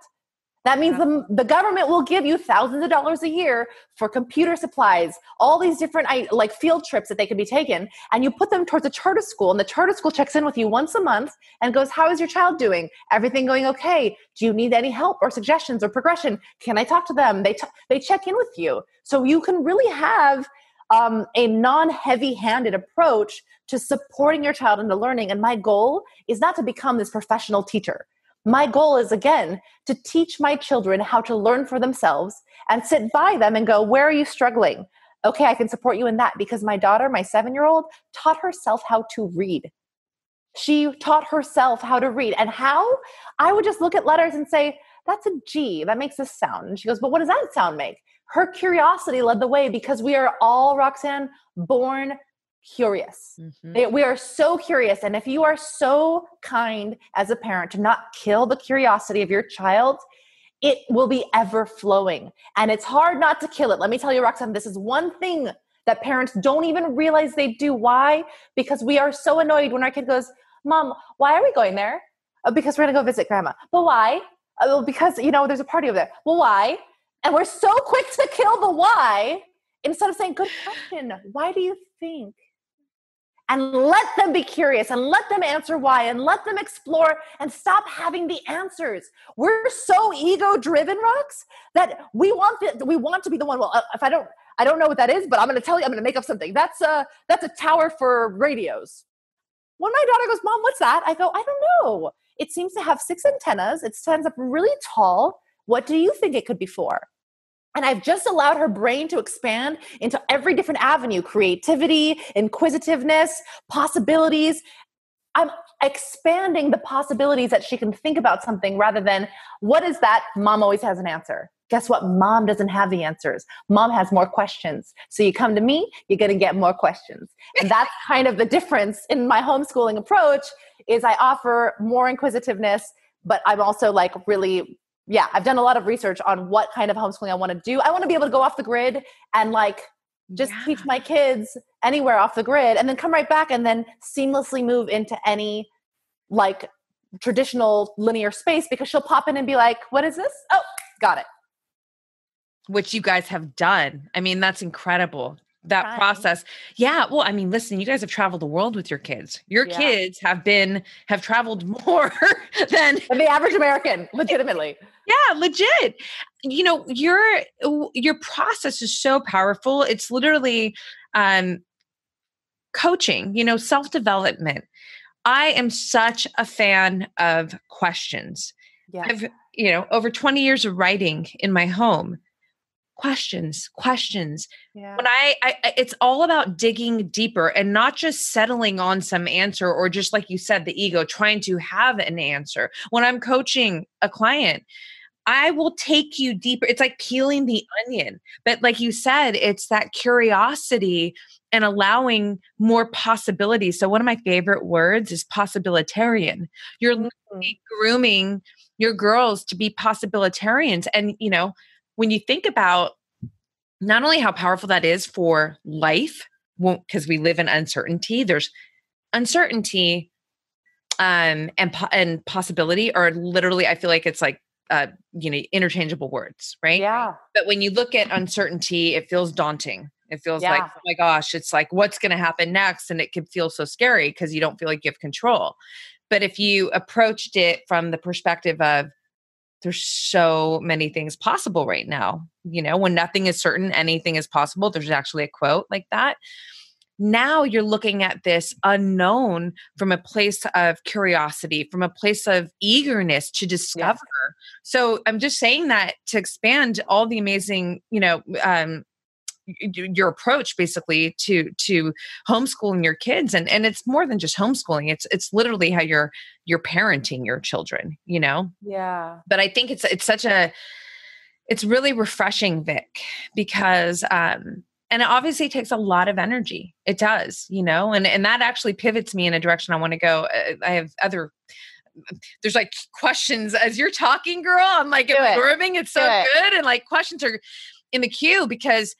[SPEAKER 1] That means the government will give you thousands of dollars a year for computer supplies, all these different like field trips that they could be taken, and you put them towards a charter school, and the charter school checks in with you once a month and goes, how is your child doing? Everything going okay? Do you need any help or suggestions or progression? Can I talk to them? They check in with you. So you can really have a non-heavy-handed approach to supporting your child into learning. And my goal is not to become this professional teacher. My goal is, again, to teach my children how to learn for themselves and sit by them and go, where are you struggling? Okay, I can support you in that, because my daughter, my 7-year-old, taught herself how to read. She taught herself how to read. And how? I would just look at letters and say, that's a G. That makes this sound. And she goes, but what does that sound make? Her curiosity led the way, because we are all, Roxanne, born curious. Mm-hmm. We are so curious. And if you are so kind as a parent to not kill the curiosity of your child, it will be ever flowing. And it's hard not to kill it. Let me tell you, Roxanne, this is one thing that parents don't even realize they do. Why? Because we are so annoyed when our kid goes, Mom, why are we going there? Because we're going to go visit grandma. But why? Because, there's a party over there. Well, why? And we're so quick to kill the why instead of saying, good question. Why do you think? And let them be curious, and let them answer why, and let them explore, and stop having the answers. We're so ego-driven, Rox, that we want to be the one. Well, if I don't know what that is, but I'm going to tell you, I'm going to make up something. That's a tower for radios. When my daughter goes, Mom, what's that? I go, I don't know. It seems to have 6 antennas. It stands up really tall. What do you think it could be for? And I've just allowed her brain to expand into every different avenue: creativity, inquisitiveness, possibilities. I'm expanding the possibilities that she can think about something, rather than, what is that? Mom always has an answer. Guess what? Mom doesn't have the answers. Mom has more questions. So you come to me, you're going to get more questions. And that's kind of the difference in my homeschooling approach, is I offer more inquisitiveness, but I'm also like really... Yeah, I've done a lot of research on what kind of homeschooling I want to do. I want to be able to go off the grid and just teach my kids anywhere off the grid, and then come right back and then seamlessly move into any traditional linear space, because she'll pop in and be like, what is this? Oh, got it.
[SPEAKER 2] Which you guys have done. I mean, that's incredible. That process. Yeah. Well, I mean, listen, you guys have traveled the world with your kids. Your kids have traveled more than
[SPEAKER 1] the average American, legitimately.
[SPEAKER 2] Yeah, legit. your process is so powerful. It's literally coaching, self-development. I am such a fan of questions.
[SPEAKER 1] Yeah.
[SPEAKER 2] I've, over 20 years of writing in my home. Questions.
[SPEAKER 1] Yeah.
[SPEAKER 2] When it's all about digging deeper and not just settling on some answer or just like you said, the ego trying to have an answer. When I'm coaching a client, I will take you deeper. It's like peeling the onion. But like you said, it's that curiosity and allowing more possibilities. So one of my favorite words is possibilitarian. You're literally grooming your girls to be possibilitarians. And, when you think about not only how powerful that is for life, because we live in uncertainty, there's uncertainty and possibility are literally, I feel like it's like, interchangeable words, right?
[SPEAKER 1] Yeah.
[SPEAKER 2] But when you look at uncertainty, it feels daunting. It feels like,
[SPEAKER 1] Yeah.
[SPEAKER 2] oh my gosh, it's like, what's going to happen next? And it can feel so scary because you don't feel like you have control. But if you approached it from the perspective of, there's so many things possible right now, when nothing is certain, anything is possible. There's actually a quote like that. Now you're looking at this unknown from a place of curiosity, from a place of eagerness to discover. Yeah. So I'm just saying that to expand all the amazing, your approach basically to homeschooling your kids. And it's more than just homeschooling. It's literally how you're parenting your children,
[SPEAKER 1] Yeah.
[SPEAKER 2] But I think it's really refreshing, Vic, because, and it obviously takes a lot of energy. It does, and that actually pivots me in a direction I want to go. I have there's like questions as you're talking, girl. I'm like absorbing. It's so good. And like questions are in the queue because,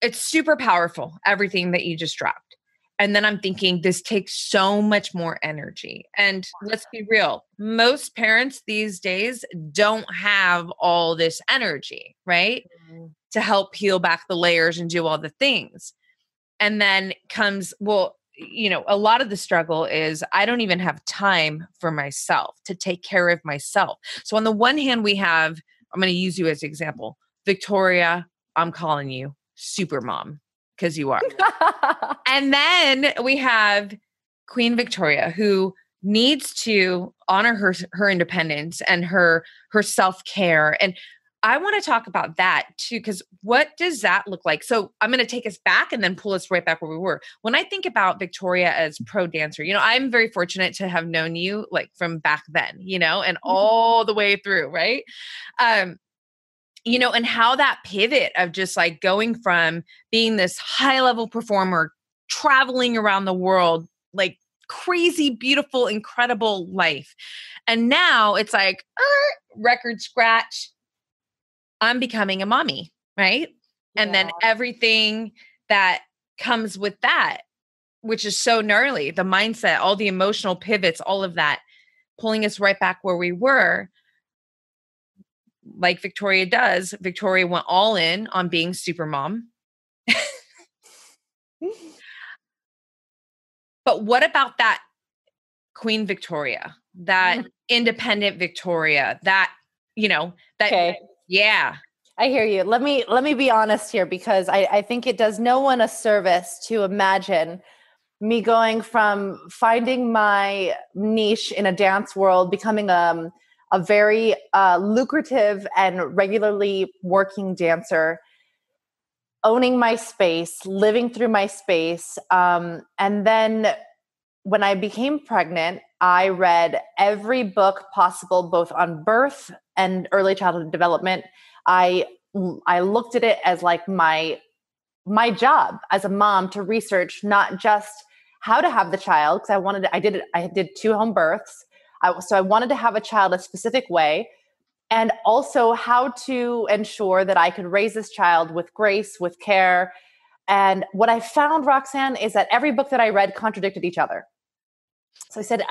[SPEAKER 2] it's super powerful, everything that you just dropped. And then I'm thinking this takes so much more energy. And let's be real. Most parents these days don't have all this energy, right? Mm-hmm. To help peel back the layers and do all the things. And then comes, a lot of the struggle is I don't even have time for myself to take care of myself. So on the one hand, we have, I'm going to use you as an example, Victoria, I'm calling you super mom because you are. And then we have Queen Victoria, who needs to honor her independence and her self-care. And I want to talk about that too, because what does that look like? So I'm going to take us back and then pull us right back where we were. When I think about Victoria as pro dancer, I'm very fortunate to have known you like from back then, and all the way through, right? And how that pivot of just like going from being this high level performer, traveling around the world, like crazy, beautiful, incredible life. And now it's like, record scratch. I'm becoming a mommy, right? Yeah. And then everything that comes with that, which is so gnarly, the mindset, all the emotional pivots, all of that, pulling us right back where we were. Like Victoria does, Victoria went all in on being super mom. But what about that Queen Victoria, that independent Victoria, that, yeah.
[SPEAKER 1] I hear you. Let me be honest here, because I think it does no one a service to imagine me going from finding my niche in a dance world, becoming a very lucrative and regularly working dancer, owning my space, living through my space. And then when I became pregnant, I read every book possible, both on birth and early childhood development. I looked at it as like my job as a mom to research not just how to have the child, because I did 2 home births. So I wanted to have a child a specific way, and also how to ensure that I could raise this child with grace, with care. And what I found, Roxanne, is that every book that I read contradicted each other. So I said,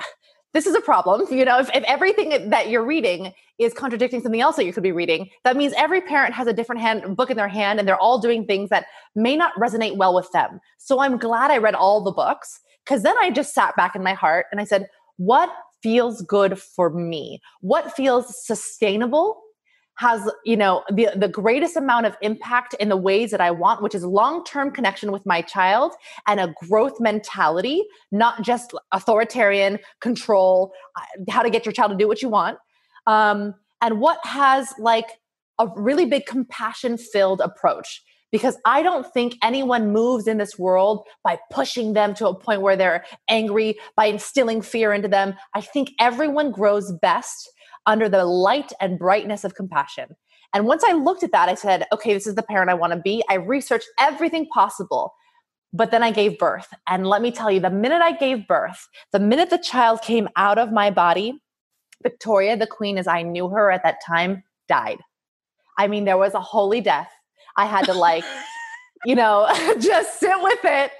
[SPEAKER 1] this is a problem. If everything that you're reading is contradicting something else that you could be reading, that means every parent has a different book in their hand, and they're all doing things that may not resonate well with them. So I'm glad I read all the books, because then I just sat back in my heart and I said, what feels good for me? What feels sustainable? has, the greatest amount of impact in the ways that I want, which is long-term connection with my child and a growth mentality, not just authoritarian control, how to get your child to do what you want. And what has like a really big compassion-filled approach. Because I don't think anyone moves in this world by pushing them to a point where they're angry, by instilling fear into them. I think everyone grows best under the light and brightness of compassion. And once I looked at that, I said, okay, this is the parent I want to be. I researched everything possible, but then I gave birth. And let me tell you, the minute I gave birth, the minute the child came out of my body, Victoria, the queen as I knew her at that time, died. I mean, there was a holy death. I had to just sit with it.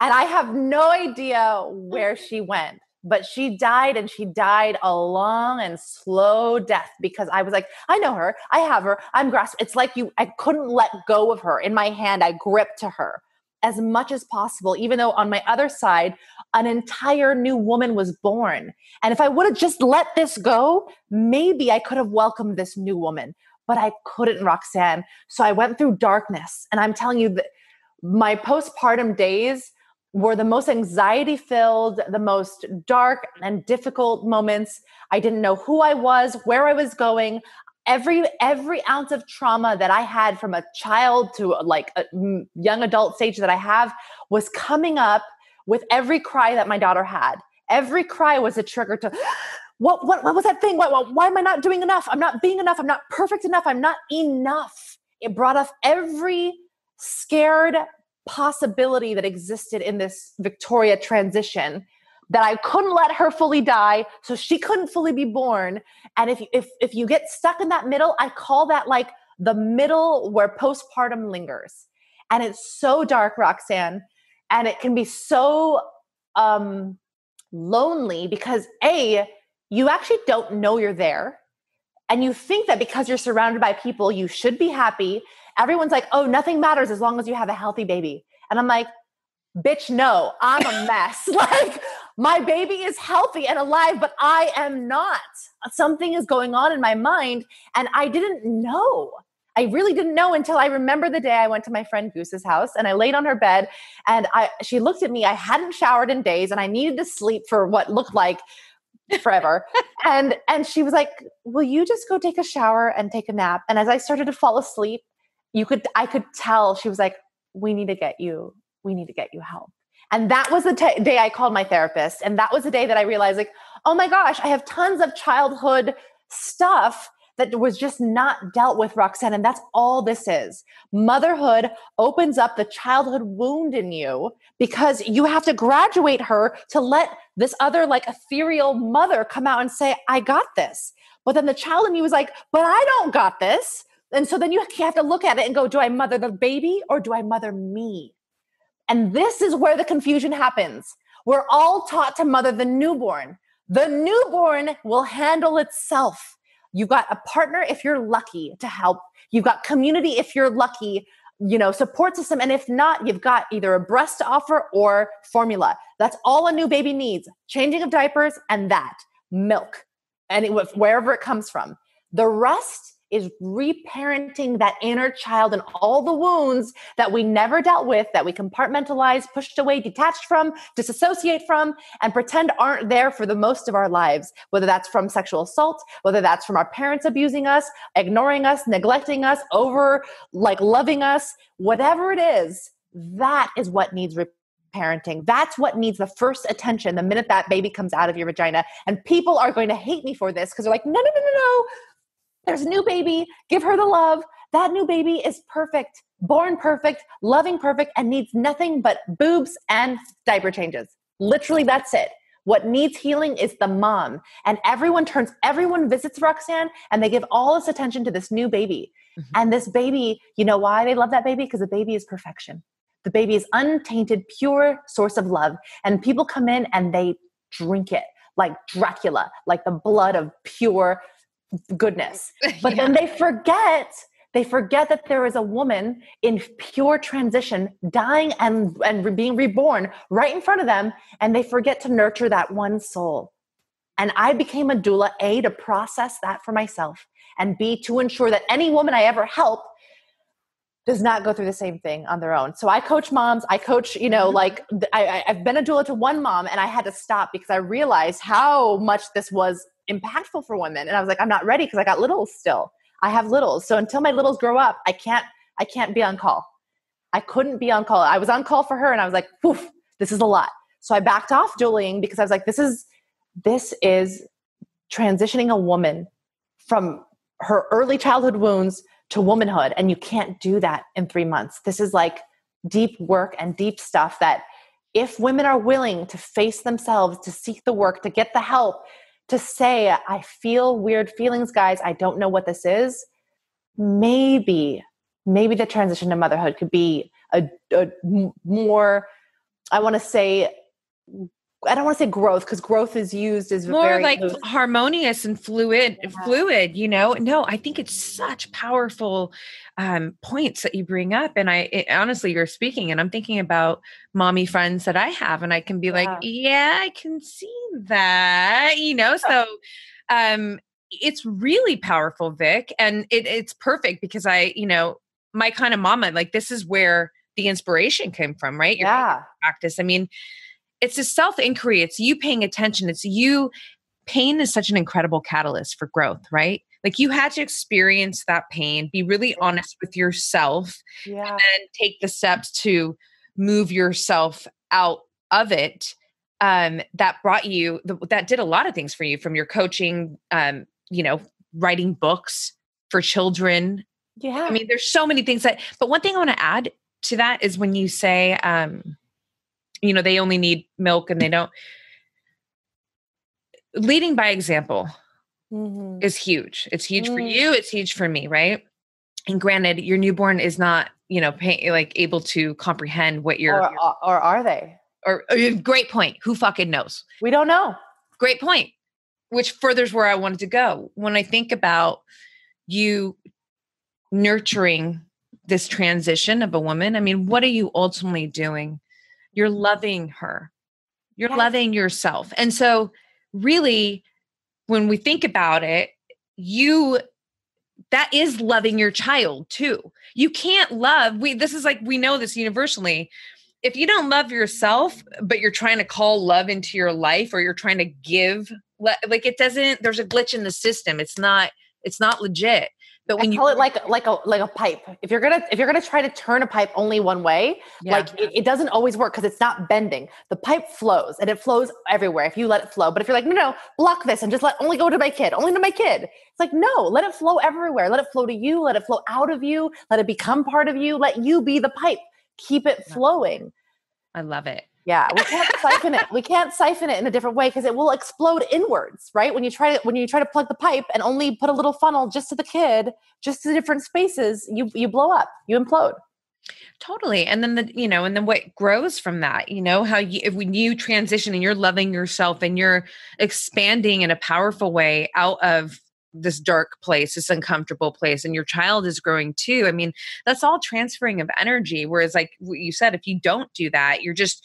[SPEAKER 1] And I have no idea where she went, but she died, and she died a long and slow death because I was like, I know her. I have her. I'm grasping. It's like I couldn't let go of her. In my hand, I gripped to her as much as possible, even though on my other side, an entire new woman was born. And if I would have just let this go, maybe I could have welcomed this new woman. But I couldn't, Roxanne. So I went through darkness. And I'm telling you that my postpartum days were the most anxiety-filled, the most dark and difficult moments. I didn't know who I was, where I was going. Every ounce of trauma that I had from a child to like a young adult stage that I have was coming up with every cry that my daughter had. Every cry was a trigger to... What was that thing? Why am I not doing enough? I'm not being enough. I'm not perfect enough. I'm not enough. It brought up every scared possibility that existed in this Victoria transition, that I couldn't let her fully die, so she couldn't fully be born. And if you get stuck in that middle, I call that like the middle where postpartum lingers. And it's so dark, Roxanne, and it can be so lonely because you actually don't know you're there. And you think that because you're surrounded by people, you should be happy. Everyone's like, oh, nothing matters as long as you have a healthy baby. And I'm like, bitch, no, I'm a mess. Like my baby is healthy and alive, but I am not. Something is going on in my mind. And I didn't know. I really didn't know until I remember the day I went to my friend Goose's house and I laid on her bed and she looked at me. I hadn't showered in days and I needed to sleep for what looked like forever. And she was like, will you just go take a shower and take a nap? And as I started to fall asleep, I could tell she was like, we need to get you help. And that was the day I called my therapist. And that was the day that I realized like, oh my gosh, I have tons of childhood stuff that was just not dealt with, Roxanne. And that's all this is. Motherhood opens up the childhood wound in you because you have to graduate her to let this other like ethereal mother come out and say, I got this. But then the child in you was like, but I don't got this. And so then you have to look at it and go, do I mother the baby or do I mother me? And this is where the confusion happens. We're all taught to mother the newborn. The newborn will handle itself. You've got a partner if you're lucky to help. You've got community if you're lucky, support system. And if not, you've got either a breast to offer or formula. That's all a new baby needs. Changing of diapers and that. Milk. And wherever it comes from. The rest is reparenting that inner child and all the wounds that we never dealt with, that we compartmentalized, pushed away, detached from, disassociate from, and pretend aren't there for the most of our lives, whether that's from sexual assault, whether that's from our parents abusing us, ignoring us, neglecting us, loving us, whatever it is, that is what needs parenting. That's what needs the first attention the minute that baby comes out of your vagina. And people are going to hate me for this because they're like, no. There's a new baby. Give her the love. That new baby is perfect, born perfect, loving perfect, and needs nothing but boobs and diaper changes. Literally, that's it. What needs healing is the mom. And everyone visits Roxanne, and they give all this attention to this new baby. Mm-hmm. And this baby, you know why they love that baby? Because the baby is perfection. The baby is untainted, pure source of love. And people come in and they drink it like Dracula, like the blood of pure goodness. But then they forget that there is a woman in pure transition dying and being reborn right in front of them. And they forget to nurture that one soul. And I became a doula, A, to process that for myself, and B, to ensure that any woman I ever help does not go through the same thing on their own. So I coach moms. I coach, I've been a doula to one mom, and I had to stop because I realized how much this was impactful for women. And I was like, I'm not ready because I got littles still. I have littles. So until my littles grow up, I can't be on call. I couldn't be on call. I was on call for her, and I was like, poof, this is a lot. So I backed off dueling because I was like, this is transitioning a woman from her early childhood wounds to womanhood. And you can't do that in 3 months. This is like deep work and deep stuff that if women are willing to face themselves, to seek the work, to get the help, to say, I feel weird feelings, guys, I don't know what this is. Maybe the transition to motherhood could be a more, I don't want to say growth, because growth is used as
[SPEAKER 2] more
[SPEAKER 1] very
[SPEAKER 2] like
[SPEAKER 1] loose.
[SPEAKER 2] Harmonious and fluid, No, I think it's such powerful points that you bring up. And honestly, you're speaking and I'm thinking about mommy friends that I have, and I can be like, yeah, I can see that, so it's really powerful, Vic. And it's perfect because my kind of mama, like this is where the inspiration came from, right? Your practice. I mean, it's a self-inquiry. It's you paying attention. It's you. Pain is such an incredible catalyst for growth, right? Like you had to experience that pain, be really honest with yourself, and then take the steps to move yourself out of it. That brought you, that did a lot of things for you, from your coaching, writing books for children. Yeah. I mean, there's so many things but one thing I want to add to that is when you say, they only need milk and they don't. Leading by example is huge. It's huge for you. It's huge for me, right? And granted, your newborn is not, able to comprehend what you're.
[SPEAKER 1] Or are they?
[SPEAKER 2] Or great point. Who fucking knows?
[SPEAKER 1] We don't know.
[SPEAKER 2] Great point. Which furthers where I wanted to go. When I think about you nurturing this transition of a woman, I mean, what are you ultimately doing? You're loving her. You're loving yourself. And so really, when we think about it, that is loving your child too. You can't love, we know this universally. If you don't love yourself, but you're trying to call love into your life, or you're trying to give, there's a glitch in the system. It's not legit. But when you call it like a pipe, if you're gonna try to turn a pipe only one way, it doesn't always work because it's not bending. The pipe flows, and it flows everywhere if you let it flow. But if you're like, no, block this and just only go to my kid, only to my kid. It's like, no, let it flow everywhere. Let it flow to you. Let it flow out of you. Let it become part of you. Let you be the pipe. Keep it flowing. I love it.
[SPEAKER 1] Yeah, we can't siphon it. We can't siphon it in a different way because it will explode inwards, right? When you try to plug the pipe and only put a little funnel just to the kid, just to different spaces, you blow up, you implode.
[SPEAKER 2] Totally. And then and then what grows from that, when you transition and you're loving yourself and you're expanding in a powerful way out of this dark place, this uncomfortable place, and your child is growing too. I mean, that's all transferring of energy. Whereas like you said, if you don't do that, you're just,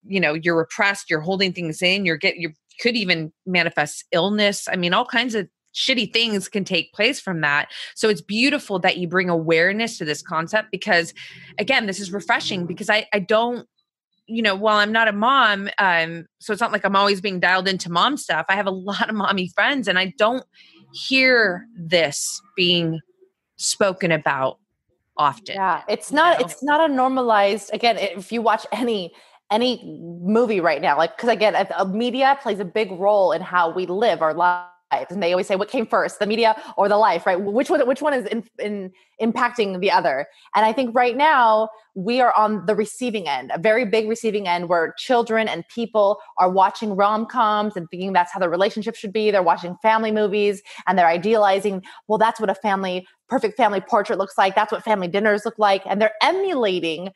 [SPEAKER 2] you're repressed, you're holding things in, you could even manifest illness. I mean, all kinds of shitty things can take place from that. So it's beautiful that you bring awareness to this concept, because again, this is refreshing, because I don't, while I'm not a mom, so it's not like I'm always being dialed into mom stuff. I have a lot of mommy friends, and I don't hear this being spoken about often.
[SPEAKER 1] Yeah, it's not a normalized, again, if you watch any movie right now, because again, media plays a big role in how we live our lives. And they always say, what came first, the media or the life, right? Which one is in impacting the other? And I think right now we are on the receiving end, a very big receiving end, where children and people are watching rom-coms and thinking that's how the relationship should be. They're watching family movies and they're idealizing, well, that's what a perfect family portrait looks like. That's what family dinners look like. And they're emulating,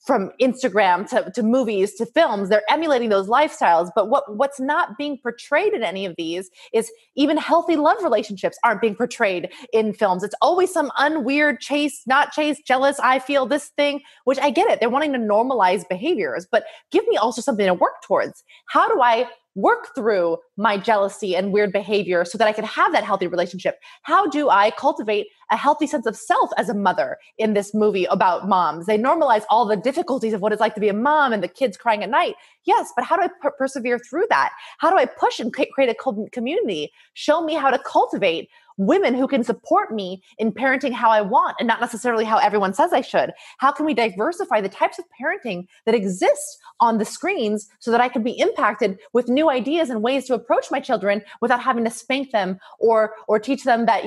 [SPEAKER 1] from Instagram to movies to films, they're emulating those lifestyles. But what's not being portrayed in any of these is even healthy love relationships aren't being portrayed in films. It's always some unweird chase, not chase, jealous, I feel this thing, which I get it. They're wanting to normalize behaviors, but give me also something to work towards. How do I work through my jealousy and weird behavior so that I can have that healthy relationship? How do I cultivate a healthy sense of self as a mother in this movie about moms? They normalize all the difficulties of what it's like to be a mom and the kids crying at night. Yes, but how do I persevere through that? How do I push and create a community? Show me how to cultivate women who can support me in parenting how I want and not necessarily how everyone says I should. How can we diversify the types of parenting that exist on the screens so that I can be impacted with new ideas and ways to approach my children without having to spank them or teach them that,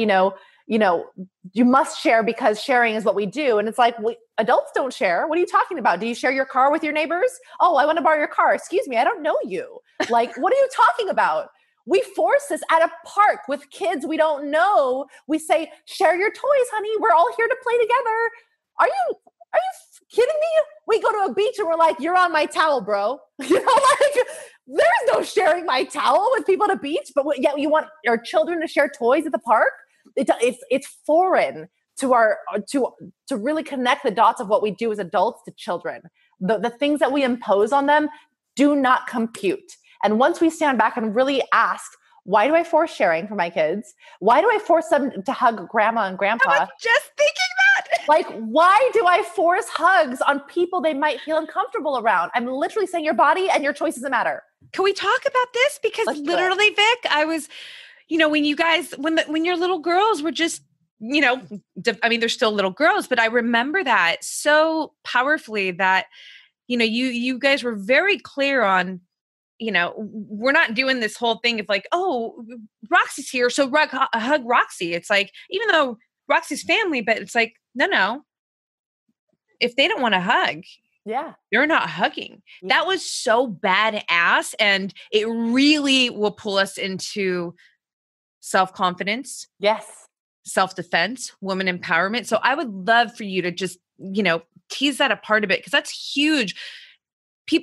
[SPEAKER 1] you must share because sharing is what we do. And it's like, adults don't share. What are you talking about? Do you share your car with your neighbors? Oh, I want to borrow your car. Excuse me, I don't know you. Like, what are you talking about? We force this at a park with kids we don't know. We say, share your toys, honey. We're all here to play together. Are you kidding me? We go to a beach and we're like, you're on my towel, bro. There's no sharing my towel with people at a beach, but yet you want our children to share toys at the park? It's foreign to to really connect the dots of what we do as adults to children. The things that we impose on them do not compute. And once we stand back and really ask, why do I force sharing for my kids? Why do I force them to hug grandma and grandpa?
[SPEAKER 2] I was just thinking that.
[SPEAKER 1] Like, why do I force hugs on people they might feel uncomfortable around? I'm literally saying your body and your choices matter.
[SPEAKER 2] Can we talk about this? Because literally, Vic, I was, when you guys, when your little girls were just, they're still little girls, but I remember that so powerfully that, you guys were very clear on, we're not doing this whole thing of like, oh, Roxy's here, so hug Roxy. It's like, even though Roxy's family, but it's like, no. If they don't want to hug, they're not hugging. Yeah. That was so badass. And it really will pull us into self-confidence.
[SPEAKER 1] Yes.
[SPEAKER 2] Self-defense, women empowerment. So I would love for you to just, tease that apart a bit, because that's huge.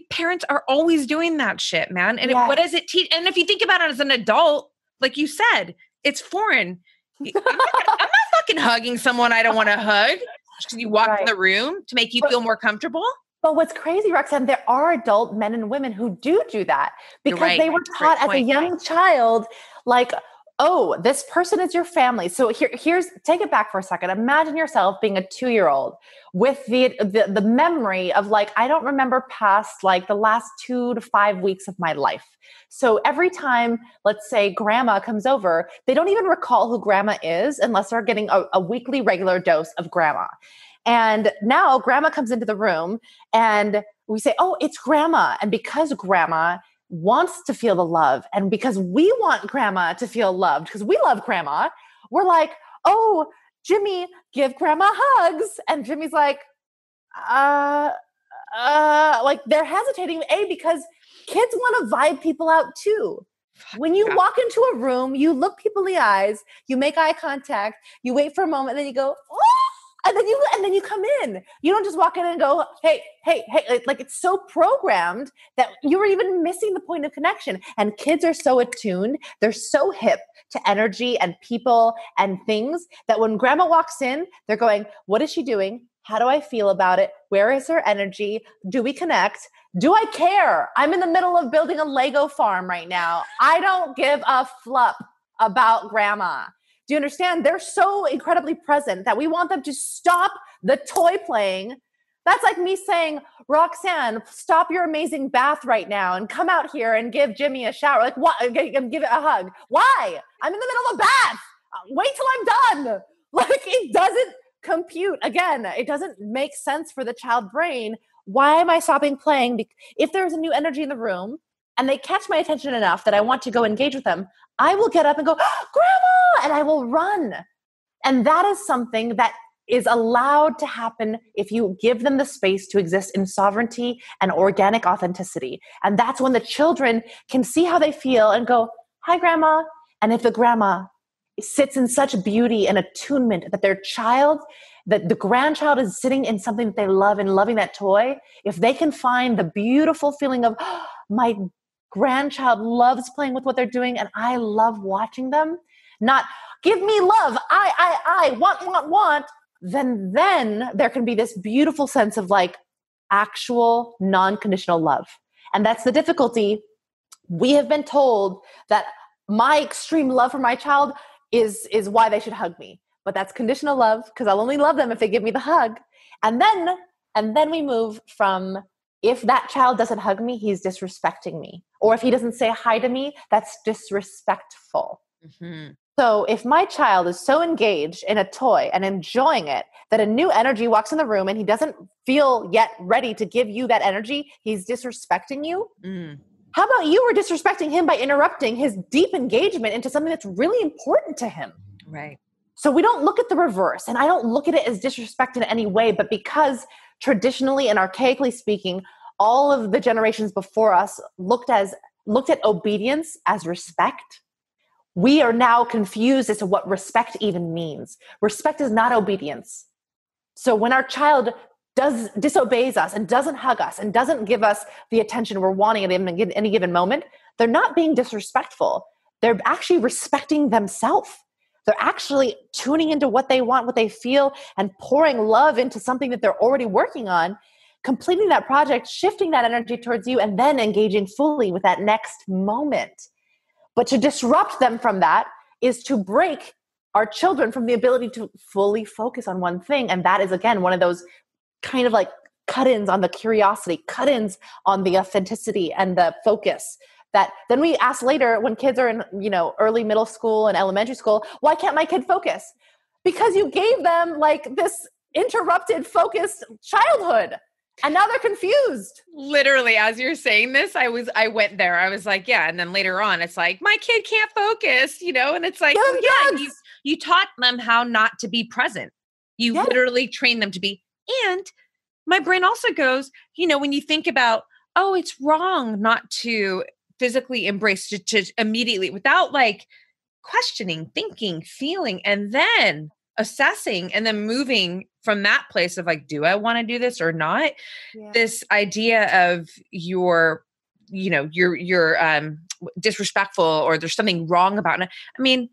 [SPEAKER 2] Parents are always doing that shit, man. And what does it teach? And if you think about it as an adult, like you said, it's foreign. I'm not fucking hugging someone I don't want to hug just because you walk in the room to make you feel more comfortable.
[SPEAKER 1] But what's crazy, Roxanne, there are adult men and women who do that because they were taught as a young child, like, oh, this person is your family. So here's take it back for a second. Imagine yourself being a 2-year-old with the memory of like, I don't remember past like the last 2 to 5 weeks of my life. So every time, let's say grandma comes over, they don't even recall who grandma is unless they're getting a weekly regular dose of grandma. And now grandma comes into the room and we say, oh, it's grandma. And because grandma wants to feel the love, and because we want grandma to feel loved, because we love grandma, we're like, oh, Jimmy, give grandma hugs. And Jimmy's like, like they're hesitating, because kids want to vibe people out too. When you walk into a room, you look people in the eyes, you make eye contact, you wait for a moment, and then you go, oh! And then you come in. You don't just walk in and go, hey. Like it's so programmed that you were even missing the point of connection. And kids are so attuned. They're so hip to energy and people and things that when grandma walks in, they're going, what is she doing? How do I feel about it? Where is her energy? Do we connect? Do I care? I'm in the middle of building a Lego farm right now. I don't give a flup about grandma. Do you understand? They're so incredibly present that we want them to stop the toy playing. That's like me saying, Roxanne, stop your amazing bath right now and come out here and give Jimmy a shower. Like, what? Give it a hug. Why? I'm in the middle of a bath. Wait till I'm done. Like, it doesn't compute. Again, it doesn't make sense for the child brain. Why am I stopping playing? If there's a new energy in the room and they catch my attention enough that I want to go engage with them, I will get up and go, Grandma, and I will run. And that is something that is allowed to happen if you give them the space to exist in sovereignty and organic authenticity. And that's when the children can see how they feel and go, hi, Grandma. And if the grandma sits in such beauty and attunement that their child, that the grandchild is sitting in something that they love and loving that toy, if they can find the beautiful feeling of, my grandchild loves playing with what they're doing and I love watching them, not give me love, I want, then there can be this beautiful sense of like actual non-conditional love. And that's the difficulty We have been told that my extreme love for my child is why they should hug me. But that's conditional love, because I'll only love them if they give me the hug. And then we move from, if that child doesn't hug me, he's disrespecting me. Or if he doesn't say hi to me, that's disrespectful. Mm-hmm. So if my child is so engaged in a toy and enjoying it that a new energy walks in the room and he doesn't feel yet ready to give you that energy, he's disrespecting you. Mm. How about you were disrespecting him by interrupting his deep engagement into something that's really important to him?
[SPEAKER 3] Right.
[SPEAKER 1] So we don't look at the reverse, and I don't look at it as disrespect in any way, but because traditionally and archaically speaking, all of the generations before us looked at obedience as respect. We are now confused as to what respect even means. Respect is not obedience. So when our child disobeys us and doesn't hug us and doesn't give us the attention we're wanting at any given moment, they're not being disrespectful. They're actually respecting themselves. They're actually tuning into what they want, what they feel, and pouring love into something that they're already working on, completing that project, shifting that energy towards you, and then engaging fully with that next moment. But to disrupt them from that is to break our children from the ability to fully focus on one thing. And that is, again, one of those kind of like cut-ins on the curiosity, cut-ins on the authenticity and the focus. That then we ask later when kids are in, early middle school and elementary school, why can't my kid focus? Because you gave them like this interrupted, focused childhood. And now they're confused.
[SPEAKER 2] Literally, as you're saying this, I went there. I was like, yeah. And then later on, it's like, my kid can't focus, and it's like, you taught them how not to be present. You literally trained them to be. And my brain also goes, when you think about, oh, it's wrong not to physically embrace, to immediately, without like questioning, thinking, feeling, and then assessing, and then moving from that place of like, do I want to do this or not? Yeah. This idea of you're disrespectful, or there's something wrong about it. I mean,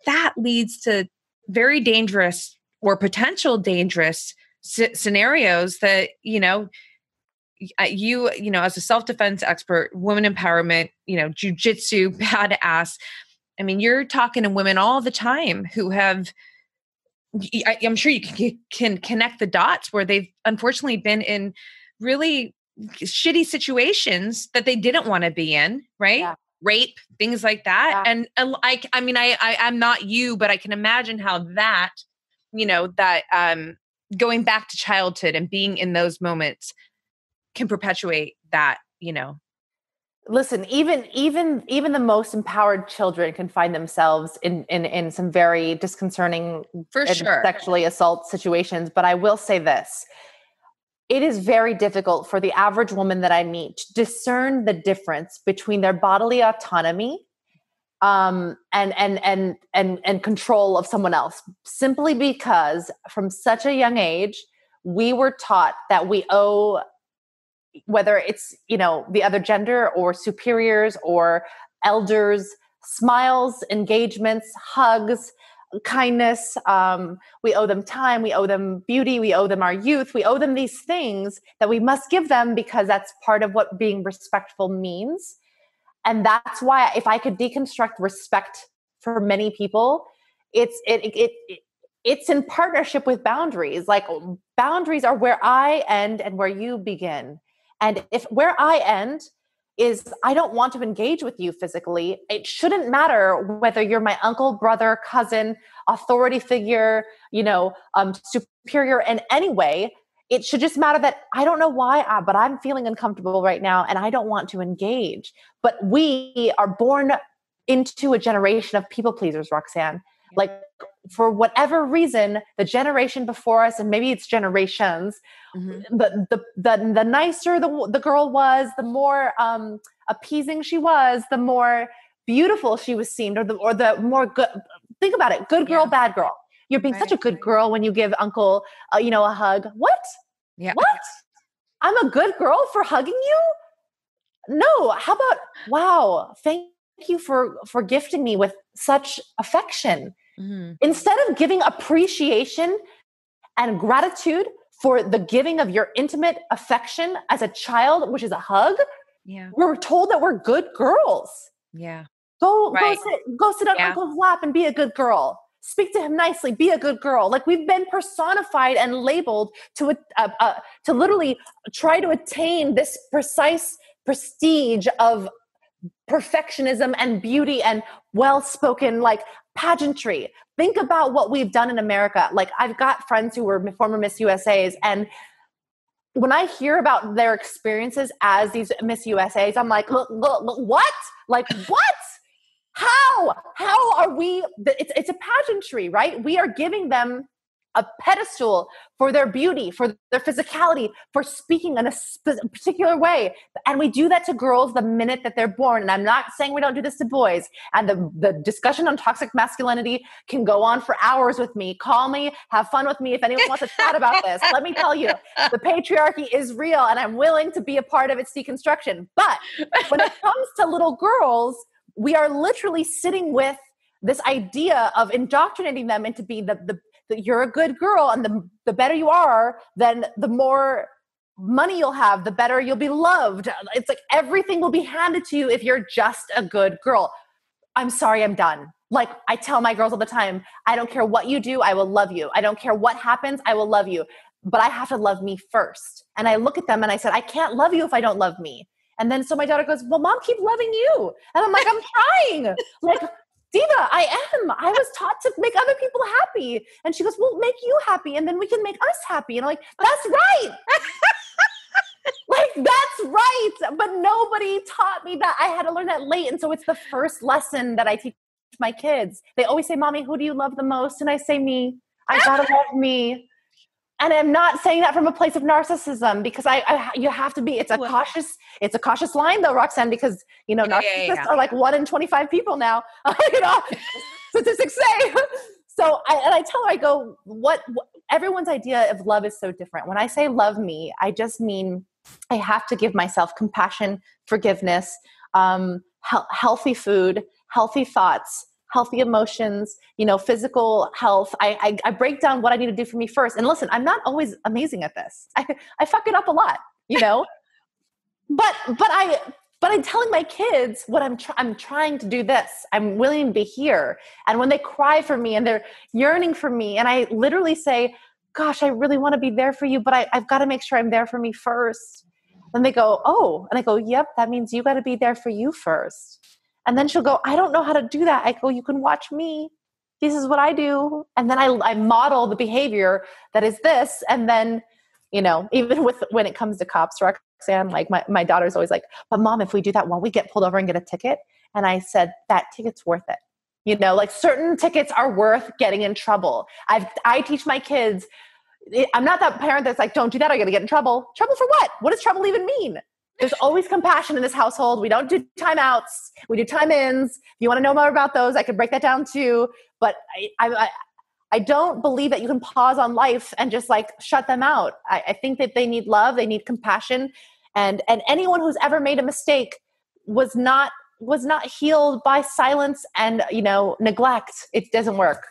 [SPEAKER 2] that leads to very dangerous or potential dangerous scenarios that, as a self-defense expert, women empowerment, jiu-jitsu badass. I mean, you're talking to women all the time who have, I'm sure you can connect the dots where they've unfortunately been in really shitty situations that they didn't want to be in, right? Yeah. Rape, things like that. Yeah. And I'm not you, but I can imagine how that, going back to childhood and being in those moments can perpetuate that,
[SPEAKER 1] Listen, even the most empowered children can find themselves in some very disconcerting,
[SPEAKER 2] for sure,
[SPEAKER 1] sexually assault situations. But I will say this: it is very difficult for the average woman that I meet to discern the difference between their bodily autonomy and control of someone else, simply because from such a young age we were taught that we owe, whether it's, the other gender or superiors or elders, smiles, engagements, hugs, kindness. We owe them time. We owe them beauty. We owe them our youth. We owe them these things that we must give them because that's part of what being respectful means. And that's why if I could deconstruct respect for many people, it's in partnership with boundaries. Like, boundaries are where I end and where you begin. And if where I end is I don't want to engage with you physically, it shouldn't matter whether you're my uncle, brother, cousin, authority figure, superior in any way. It should just matter that I don't know why, but I'm feeling uncomfortable right now and I don't want to engage. But we are born into a generation of people pleasers, Roxanne. Like, for whatever reason, the generation before us, and maybe it's generations, the nicer the girl was, the more appeasing she was, the more beautiful she was seen, or the more good. Think about it: good girl, bad girl. You're being such a good girl when you give uncle, a hug. What?
[SPEAKER 3] Yeah.
[SPEAKER 1] What? I'm a good girl for hugging you? No. How about, wow, thank you for gifting me with such affection. Mm-hmm. Instead of giving appreciation and gratitude for the giving of your intimate affection as a child, which is a hug,
[SPEAKER 2] Yeah.
[SPEAKER 1] We're told that we're good girls.
[SPEAKER 2] Yeah.
[SPEAKER 1] Go sit on Uncle's lap and be a good girl. Speak to him nicely. Be a good girl. Like, we've been personified and labeled to literally try to attain this precise prestige of perfectionism and beauty and well-spoken, like, pageantry. Think about what we've done in America. Like, I've got friends who were former Miss USAs, and when I hear about their experiences as these Miss USAs, I'm like, look, what? Like, what? How are we? It's a pageantry, right? We are giving them a pedestal for their beauty, for their physicality, for speaking in a particular way. And we do that to girls the minute that they're born. And I'm not saying we don't do this to boys. And the discussion on toxic masculinity can go on for hours with me. Call me, have fun with me. If anyone wants to chat about this, let me tell you, the patriarchy is real and I'm willing to be a part of its deconstruction. But when it comes to little girls, we are literally sitting with this idea of indoctrinating them into being that you're a good girl, and the better you are, then the more money you'll have, the better you'll be loved. It's like everything will be handed to you if you're just a good girl. I'm sorry, I'm done. Like, I tell my girls all the time, I don't care what you do, I will love you. I don't care what happens, I will love you. But I have to love me first. And I look at them and I said, I can't love you if I don't love me. And then so my daughter goes, well, Mom, keep loving you. And I'm like, I'm trying. Like, Diva, I am. I was taught to make other people happy. And she goes, well, make you happy. And then we can make us happy. And I'm like, that's right. Like, that's right. But nobody taught me that. I had to learn that late. And so it's the first lesson that I teach my kids. They always say, Mommy, who do you love the most? And I say, me. I gotta love me. And I'm not saying that from a place of narcissism, because you have to be, it's a cautious line though, Roxanne, because, narcissists are like 1 in 25 people now, statistics say. So I tell her, I go, what everyone's idea of love is so different. When I say love me, I just mean I have to give myself compassion, forgiveness, healthy food, healthy thoughts, healthy emotions, physical health. I break down what I need to do for me first. And listen, I'm not always amazing at this. I fuck it up a lot, but I'm telling my kids what I'm trying to do this. I'm willing to be here. And when they cry for me and they're yearning for me, and I literally say, gosh, I really want to be there for you, but I've got to make sure I'm there for me first. And they go, oh, and I go, yep, that means you got to be there for you first. And then she'll go, I don't know how to do that. I go, you can watch me. This is what I do. And then I model the behavior that is this. And then, even when it comes to cops, Roxanne, like my daughter's always like, but Mom, if we do that, won't we get pulled over and get a ticket? And I said, that ticket's worth it. Like, certain tickets are worth getting in trouble. I teach my kids, I'm not that parent that's like, don't do that, I'm going to get in trouble. Trouble for what? What does trouble even mean? There's always compassion in this household. We don't do timeouts. We do time-ins. If you want to know more about those, I could break that down too. But I don't believe that you can pause on life and just like shut them out. I think that they need love. They need compassion. And anyone who's ever made a mistake was not healed by silence and, neglect. It doesn't work.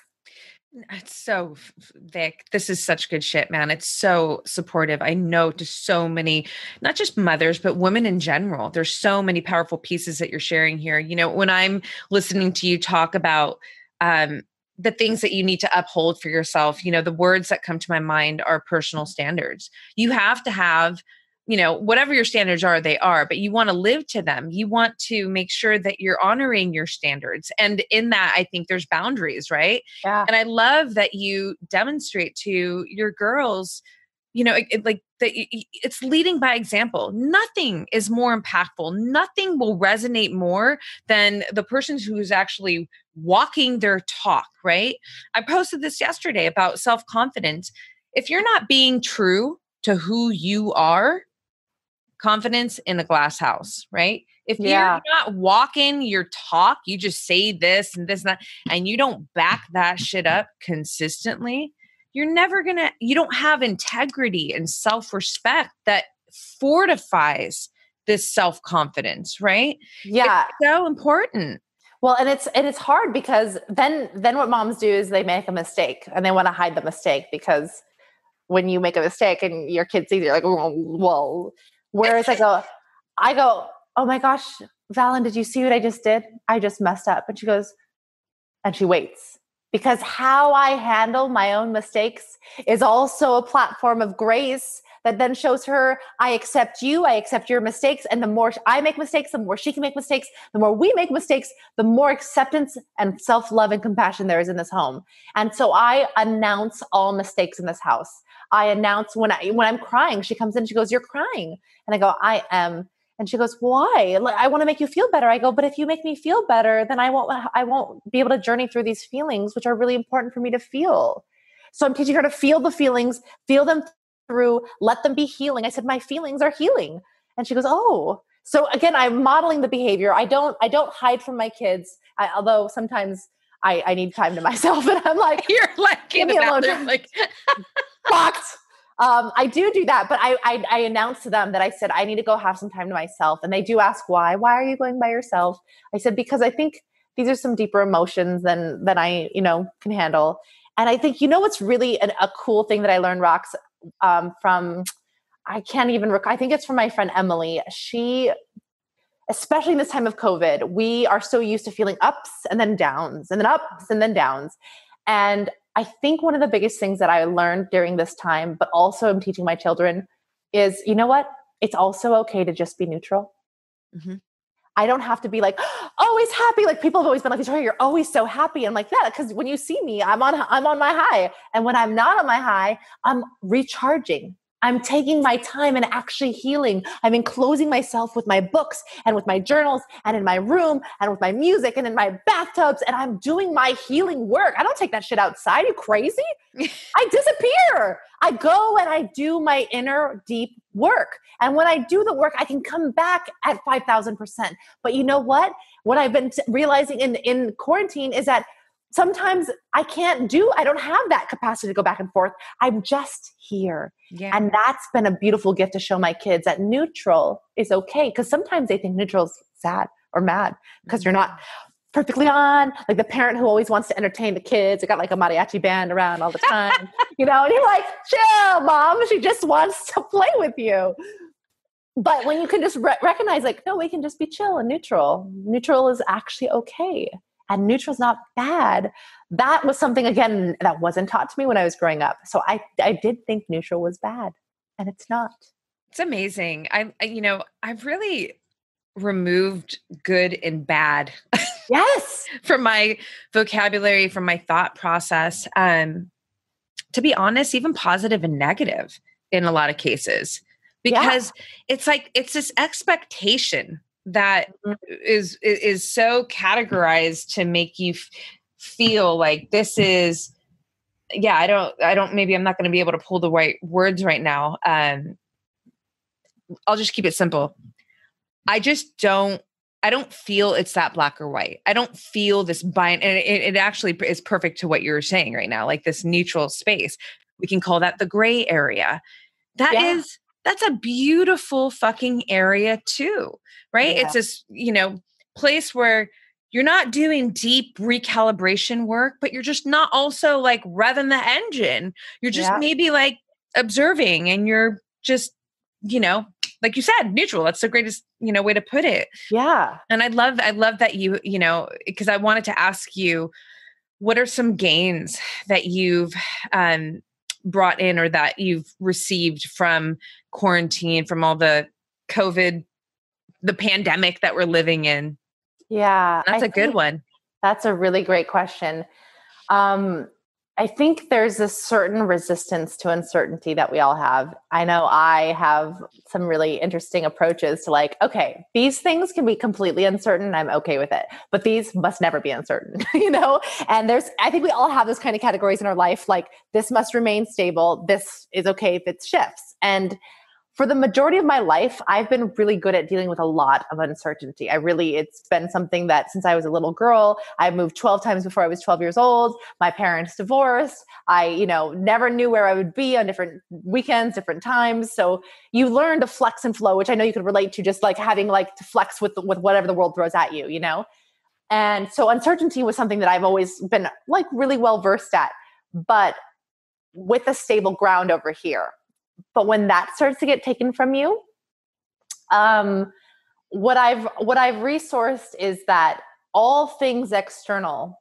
[SPEAKER 2] It's so, Vic, this is such good shit, man. It's so supportive. I know to so many, not just mothers, but women in general. There's so many powerful pieces that you're sharing here. When I'm listening to you talk about the things that you need to uphold for yourself, the words that come to my mind are personal standards. You have to have, whatever your standards are, they are, but you want to live to them. You want to make sure that you're honoring your standards. And in that, I think there's boundaries, right?
[SPEAKER 1] Yeah.
[SPEAKER 2] And I love that you demonstrate to your girls, it's leading by example. Nothing is more impactful. Nothing will resonate more than the person who's actually walking their talk, right? I posted this yesterday about self-confidence. If you're not being true to who you are, confidence in the glass house, right? If you're not walking your talk, you just say this and this and that, and you don't back that shit up consistently, you don't have integrity and self-respect that fortifies this self-confidence, right?
[SPEAKER 1] Yeah.
[SPEAKER 2] It's so important.
[SPEAKER 1] Well, and it's hard because then what moms do is they make a mistake and they want to hide the mistake, because when you make a mistake and your kid sees it, you're like, well, whereas I go, oh my gosh, Valen, did you see what I just did? I just messed up. And she goes, and she waits. Because how I handle my own mistakes is also a platform of grace that then shows her, I accept you, I accept your mistakes. And the more I make mistakes, the more she can make mistakes. The more we make mistakes, the more acceptance and self-love and compassion there is in this home. And so I announce all mistakes in this house. I announce when I'm crying, she comes in, she goes, you're crying. And I go, I am. And she goes, why? Like, I want to make you feel better. I go, but if you make me feel better, then I won't be able to journey through these feelings, which are really important for me to feel. So I'm teaching her to feel the feelings, feel them through, let them be healing. I said, my feelings are healing. And she goes, oh. So again, I'm modeling the behavior. I don't hide from my kids. Although sometimes I need time to myself, and I'm like,
[SPEAKER 2] you're like,
[SPEAKER 1] give me alone time.
[SPEAKER 2] Like,
[SPEAKER 1] fucked. I do that, but I announced to them that I said, I need to go have some time to myself. And they do ask why are you going by yourself? I said, because I think these are some deeper emotions than I, can handle. And I think, what's really a cool thing that I learned, Rox, from, I think it's from my friend Emily. She, especially in this time of COVID, we are so used to feeling ups and then downs and then ups and then downs. And I think one of the biggest things that I learned during this time, but also I'm teaching my children, is, you know what? It's also okay to just be neutral.
[SPEAKER 2] Mm-hmm.
[SPEAKER 1] I don't have to be like, always happy. Like people have always been like, Victoria, you're always so happy. I'm like, yeah, because when you see me, I'm on my high. And when I'm not on my high, I'm recharging. I'm taking my time and actually healing. I'm enclosing myself with my books and with my journals and in my room and with my music and in my bathtubs. And I'm doing my healing work. I don't take that shit outside. Are you crazy? I disappear. I go and I do my inner deep work. And when I do the work, I can come back at 5,000%. But you know what? What I've been realizing in quarantine is that sometimes I don't have that capacity to go back and forth. I'm just here.
[SPEAKER 2] Yeah.
[SPEAKER 1] And that's been a beautiful gift to show my kids that neutral is okay. Because sometimes they think neutral is sad or mad because you're not perfectly on. Like the parent who always wants to entertain the kids. They got like a mariachi band around all the time, and you're like, chill, mom. She just wants to play with you. But when you can just recognize like, no, we can just be chill and neutral. Neutral is actually okay. And neutral is not bad. That was something, again, that wasn't taught to me when I was growing up. So I did think neutral was bad, and it's not.
[SPEAKER 2] It's amazing. I've really removed good and bad.
[SPEAKER 1] Yes.
[SPEAKER 2] From my vocabulary, from my thought process. To be honest, even positive and negative in a lot of cases, because it's like, it's this expectation that is so categorized to make you feel like this is, I don't, maybe I'm not going to be able to pull the right words right now. I'll just keep it simple. I don't feel it's that black or white. I don't feel this bind. And it actually is perfect to what you're saying right now, like this neutral space. We can call that the gray area. That's a beautiful fucking area too, right?
[SPEAKER 1] Yeah.
[SPEAKER 2] It's this, place where you're not doing deep recalibration work, but you're just not also like revving the engine. You're just maybe like observing, and you're just, like you said, neutral. That's the greatest, way to put it.
[SPEAKER 1] Yeah.
[SPEAKER 2] And I love that you because I wanted to ask you, what are some gains that you've brought in or that you've received from quarantine, from all the COVID, the pandemic that we're living in?
[SPEAKER 1] Yeah.
[SPEAKER 2] That's a good one.
[SPEAKER 1] That's a really great question. I think there's a certain resistance to uncertainty that we all have. I know I have some really interesting approaches to like, okay, these things can be completely uncertain. I'm okay with it, but these must never be uncertain, And I think we all have those kind of categories in our life. Like this must remain stable. This is okay if it shifts. And for the majority of my life, I've been really good at dealing with a lot of uncertainty. It's been something that since I was a little girl, I moved 12 times before I was 12 years old. My parents divorced. I, never knew where I would be on different weekends, different times. So you learn to flex and flow, which I know you could relate to, just like having like to flex with whatever the world throws at you, And so uncertainty was something that I've always been like really well versed at, but with a stable ground over here. But when that starts to get taken from you, what I've resourced is that all things external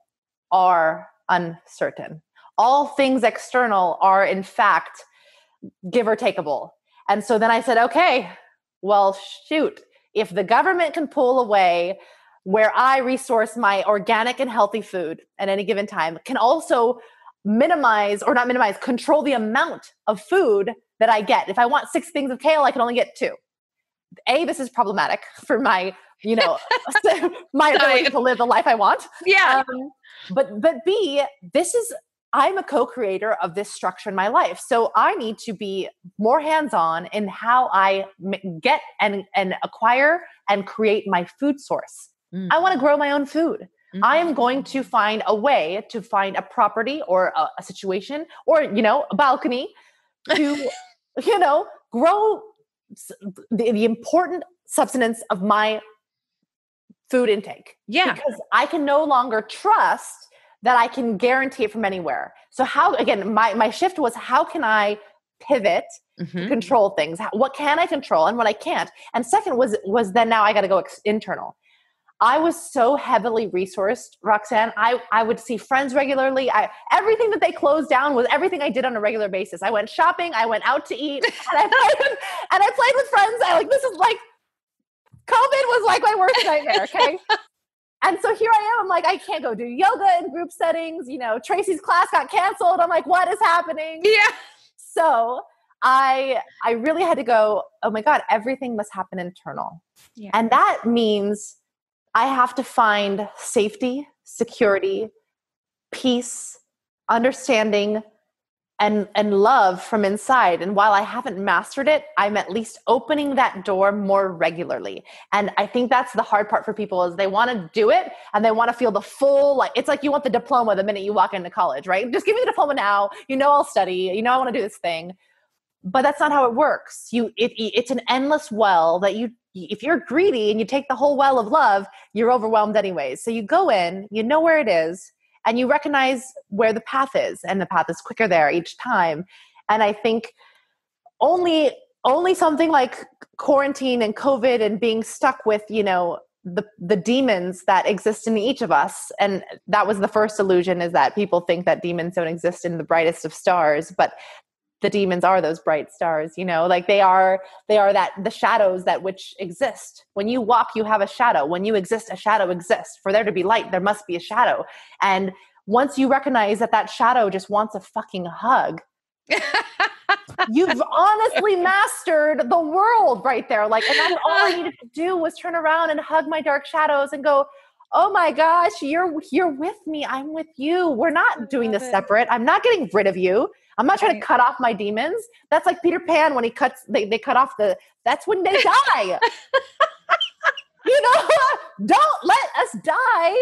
[SPEAKER 1] are uncertain. All things external are, in fact, give or takeable. And so then I said, okay, well, shoot, if the government can pull away where I resource my organic and healthy food at any given time, can also control the amount of food that I get. If I want 6 things of kale, I can only get 2. A, this is problematic for my, my ability to live the life I want.
[SPEAKER 2] Yeah.
[SPEAKER 1] But B, I'm a co-creator of this structure in my life. So I need to be more hands-on in how I get and acquire and create my food source. Mm. I want to grow my own food. Mm-hmm. I am going to find a way to find a property or a situation or, a balcony to, grow the important substance of my food intake.
[SPEAKER 2] Yeah.
[SPEAKER 1] Because I can no longer trust that I can guarantee it from anywhere. So my shift was, how can I pivot to control things? What can I control and what I can't? And second was then now I got to go internal. I was so heavily resourced, Roxanne. I would see friends regularly. Everything that they closed down was everything I did on a regular basis. I went shopping, I went out to eat, and I played with friends. This is like, COVID was like my worst nightmare, okay? And so here I am. I'm like, I can't go do yoga in group settings. Tracy's class got canceled. I'm like, what is happening?
[SPEAKER 2] Yeah.
[SPEAKER 1] So I really had to go, oh my God, everything must happen internal. Yeah. And that means I have to find safety, security, peace, understanding, and love from inside. And while I haven't mastered it, I'm at least opening that door more regularly. And I think that's the hard part for people is they want to do it and they want to feel the full, it's like you want the diploma the minute you walk into college, right? Just give me the diploma now. I'll study. I want to do this thing. But that's not how it works. It's an endless well that if you're greedy and you take the whole well of love, you're overwhelmed anyways. So you go in, you know where it is, and you recognize where the path is, and the path is quicker there each time. And I think only something like quarantine and COVID and being stuck with, the demons that exist in each of us. And that was the first illusion, is that people think that demons don't exist in the brightest of stars, but the demons are those bright stars, they are that the shadows that which exist. When you walk, you have a shadow. When you exist, a shadow exists. For there to be light, there must be a shadow. And once you recognize that shadow just wants a fucking hug, you've honestly mastered the world right there. And that's all I needed to do was turn around and hug my dark shadows and go, oh my gosh, you're with me. I'm with you. We're not doing this separate. I'm not getting rid of you. I'm not trying to cut off my demons. That's like Peter Pan when they cut off that's when they die. Don't let us die.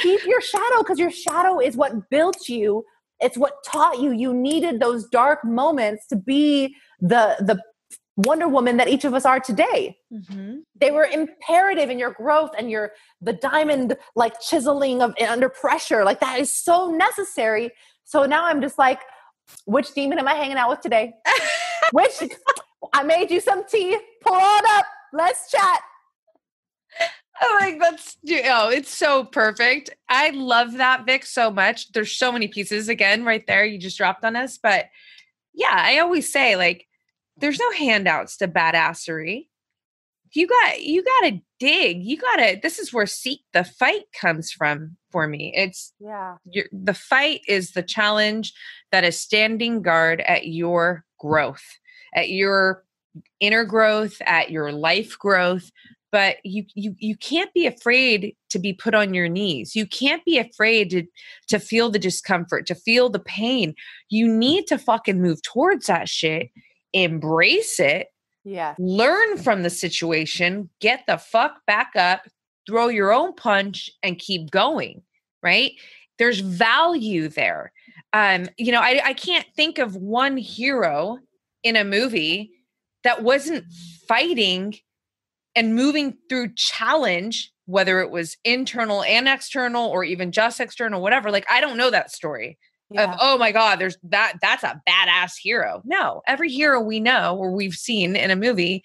[SPEAKER 1] Keep your shadow, because your shadow is what built you. It's what taught you. You needed those dark moments to be the Wonder Woman that each of us are today. Mm-hmm. They were imperative in your growth and the diamond chiseling of under pressure. That is so necessary. So now I'm just like, which demon am I hanging out with today? I made you some tea. Pull on up. Let's chat.
[SPEAKER 2] It's so perfect. I love that, Vic, so much. There's so many pieces again right there you just dropped on us. But yeah, I always say there's no handouts to badassery. You got to dig. This is where seek the fight comes from for me. The fight is the challenge that is standing guard at your growth, at your inner growth, at your life growth. But you can't be afraid to be put on your knees. You can't be afraid to feel the discomfort, to feel the pain. You need to fucking move towards that shit, embrace it, learn from the situation, get the fuck back up, throw your own punch, and keep going, right? There's value there. I can't think of one hero in a movie that wasn't fighting and moving through challenge, whether it was internal and external or even just external, whatever. I don't know that story of, oh my God, that's a badass hero. No, every hero we know or we've seen in a movie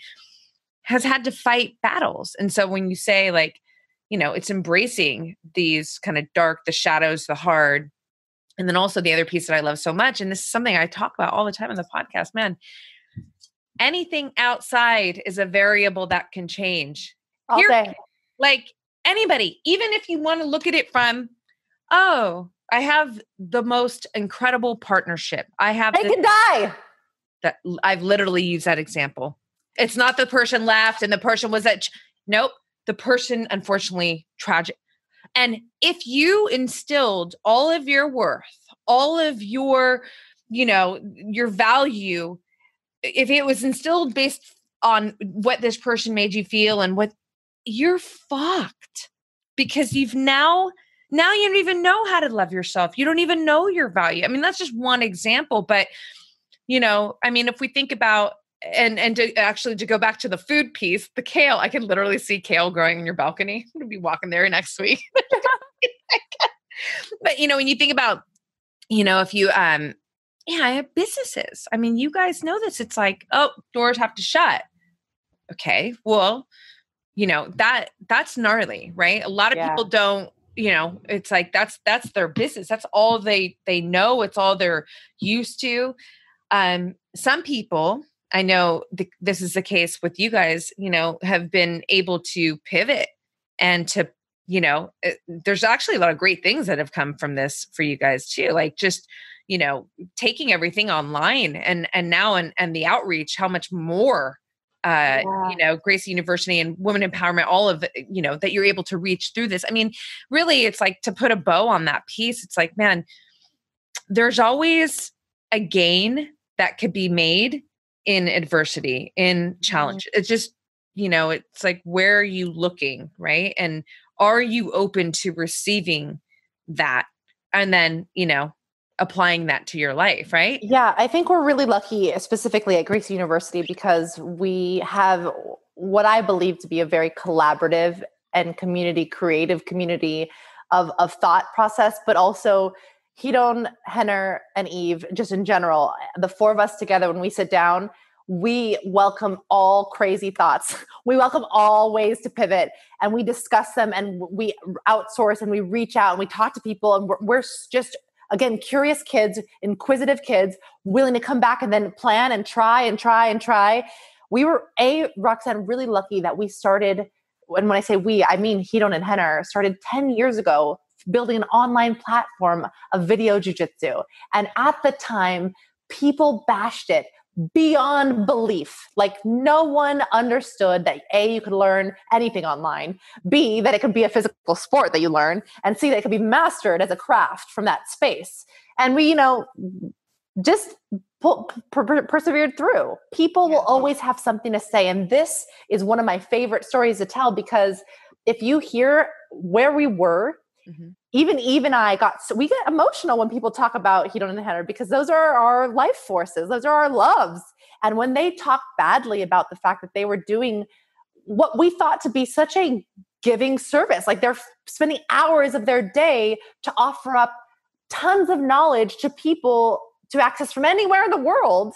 [SPEAKER 2] has had to fight battles. And so when you say like, it's embracing these kind of dark, the shadows, the hard. And then also the other piece that I love so much, and this is something I talk about all the time on the podcast, man, anything outside is a variable that can change.
[SPEAKER 1] All day.
[SPEAKER 2] Like anybody, even if you want to look at it from, oh, I have the most incredible partnership. I
[SPEAKER 1] can die.
[SPEAKER 2] That I've literally used that example. It's not the person left and the person was nope. The person, unfortunately, tragic. And if you instilled all of your worth, all of your, your value, if it was instilled based on what this person made you feel and what, you're fucked, because you don't even know how to love yourself. You don't even know your value. I mean, that's just one example, but if we think about, and to go back to the food piece, the kale, I can literally see kale growing in your balcony. I'm going to be walking there next week. But, when you think about, if you, I have businesses. I mean, you guys know this. It's like, oh, doors have to shut. Okay. Well, that's gnarly, right? A lot of people don't, it's like, that's their business. That's all they know. It's all they're used to. Some people, I know this is the case with you guys, have been able to pivot and to, there's actually a lot of great things that have come from this for you guys too. Like just, taking everything online and now, and the outreach, how much more, Gracie University and Women Empowerment, all of it, that you're able to reach through this. I mean, really, it's like, to put a bow on that piece, it's like, man, there's always a gain that could be made in adversity, in challenge. It's just, it's like, where are you looking, right? And are you open to receiving that? And then, applying that to your life, right?
[SPEAKER 1] Yeah, I think we're really lucky, specifically at Gracie University, because we have what I believe to be a very collaborative and creative community of thought process, but also Hidon, Henner, and Eve, just in general, the four of us together, when we sit down, we welcome all crazy thoughts. We welcome all ways to pivot, and we discuss them, and we outsource, and we reach out, and we talk to people, and we're just, again, curious kids, inquisitive kids, willing to come back and then plan and try and try and try. We were, Roxanne, really lucky that we started, and when I say we, I mean Hidon and Henner, started 10 years ago, building an online platform of video jiu-jitsu. And at the time, people bashed it beyond belief. Like, no one understood that A, you could learn anything online, B, that it could be a physical sport that you learn, and C, that it could be mastered as a craft from that space. And we, just persevered through. People will always have something to say. And this is one of my favorite stories to tell, because if you hear where we were, even Eve and I we get emotional when people talk about Hidon and Henner, because those are our life forces. Those are our loves. And when they talk badly about the fact that they were doing what we thought to be such a giving service, like they're spending hours of their day to offer up tons of knowledge to people to access from anywhere in the world.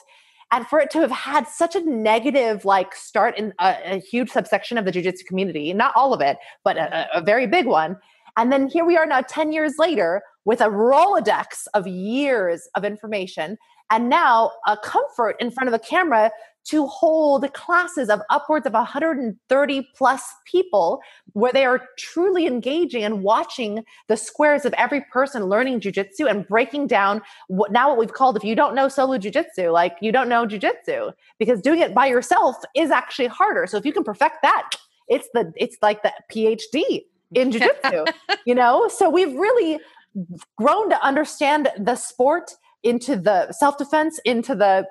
[SPEAKER 1] And for it to have had such a negative start in a huge subsection of the jiu-jitsu community, not all of it, but a very big one. And then here we are now 10 years later with a Rolodex of years of information, and now a comfort in front of a camera to hold classes of upwards of 130 plus people, where they are truly engaging and watching the squares of every person learning jiu-jitsu and breaking down what we've called, if you don't know solo jiu-jitsu, like you don't know jiu-jitsu, because doing it by yourself is actually harder. So if you can perfect that, it's like the PhD in jiu-jitsu, So we've really grown to understand the sport, into the self-defense, into the,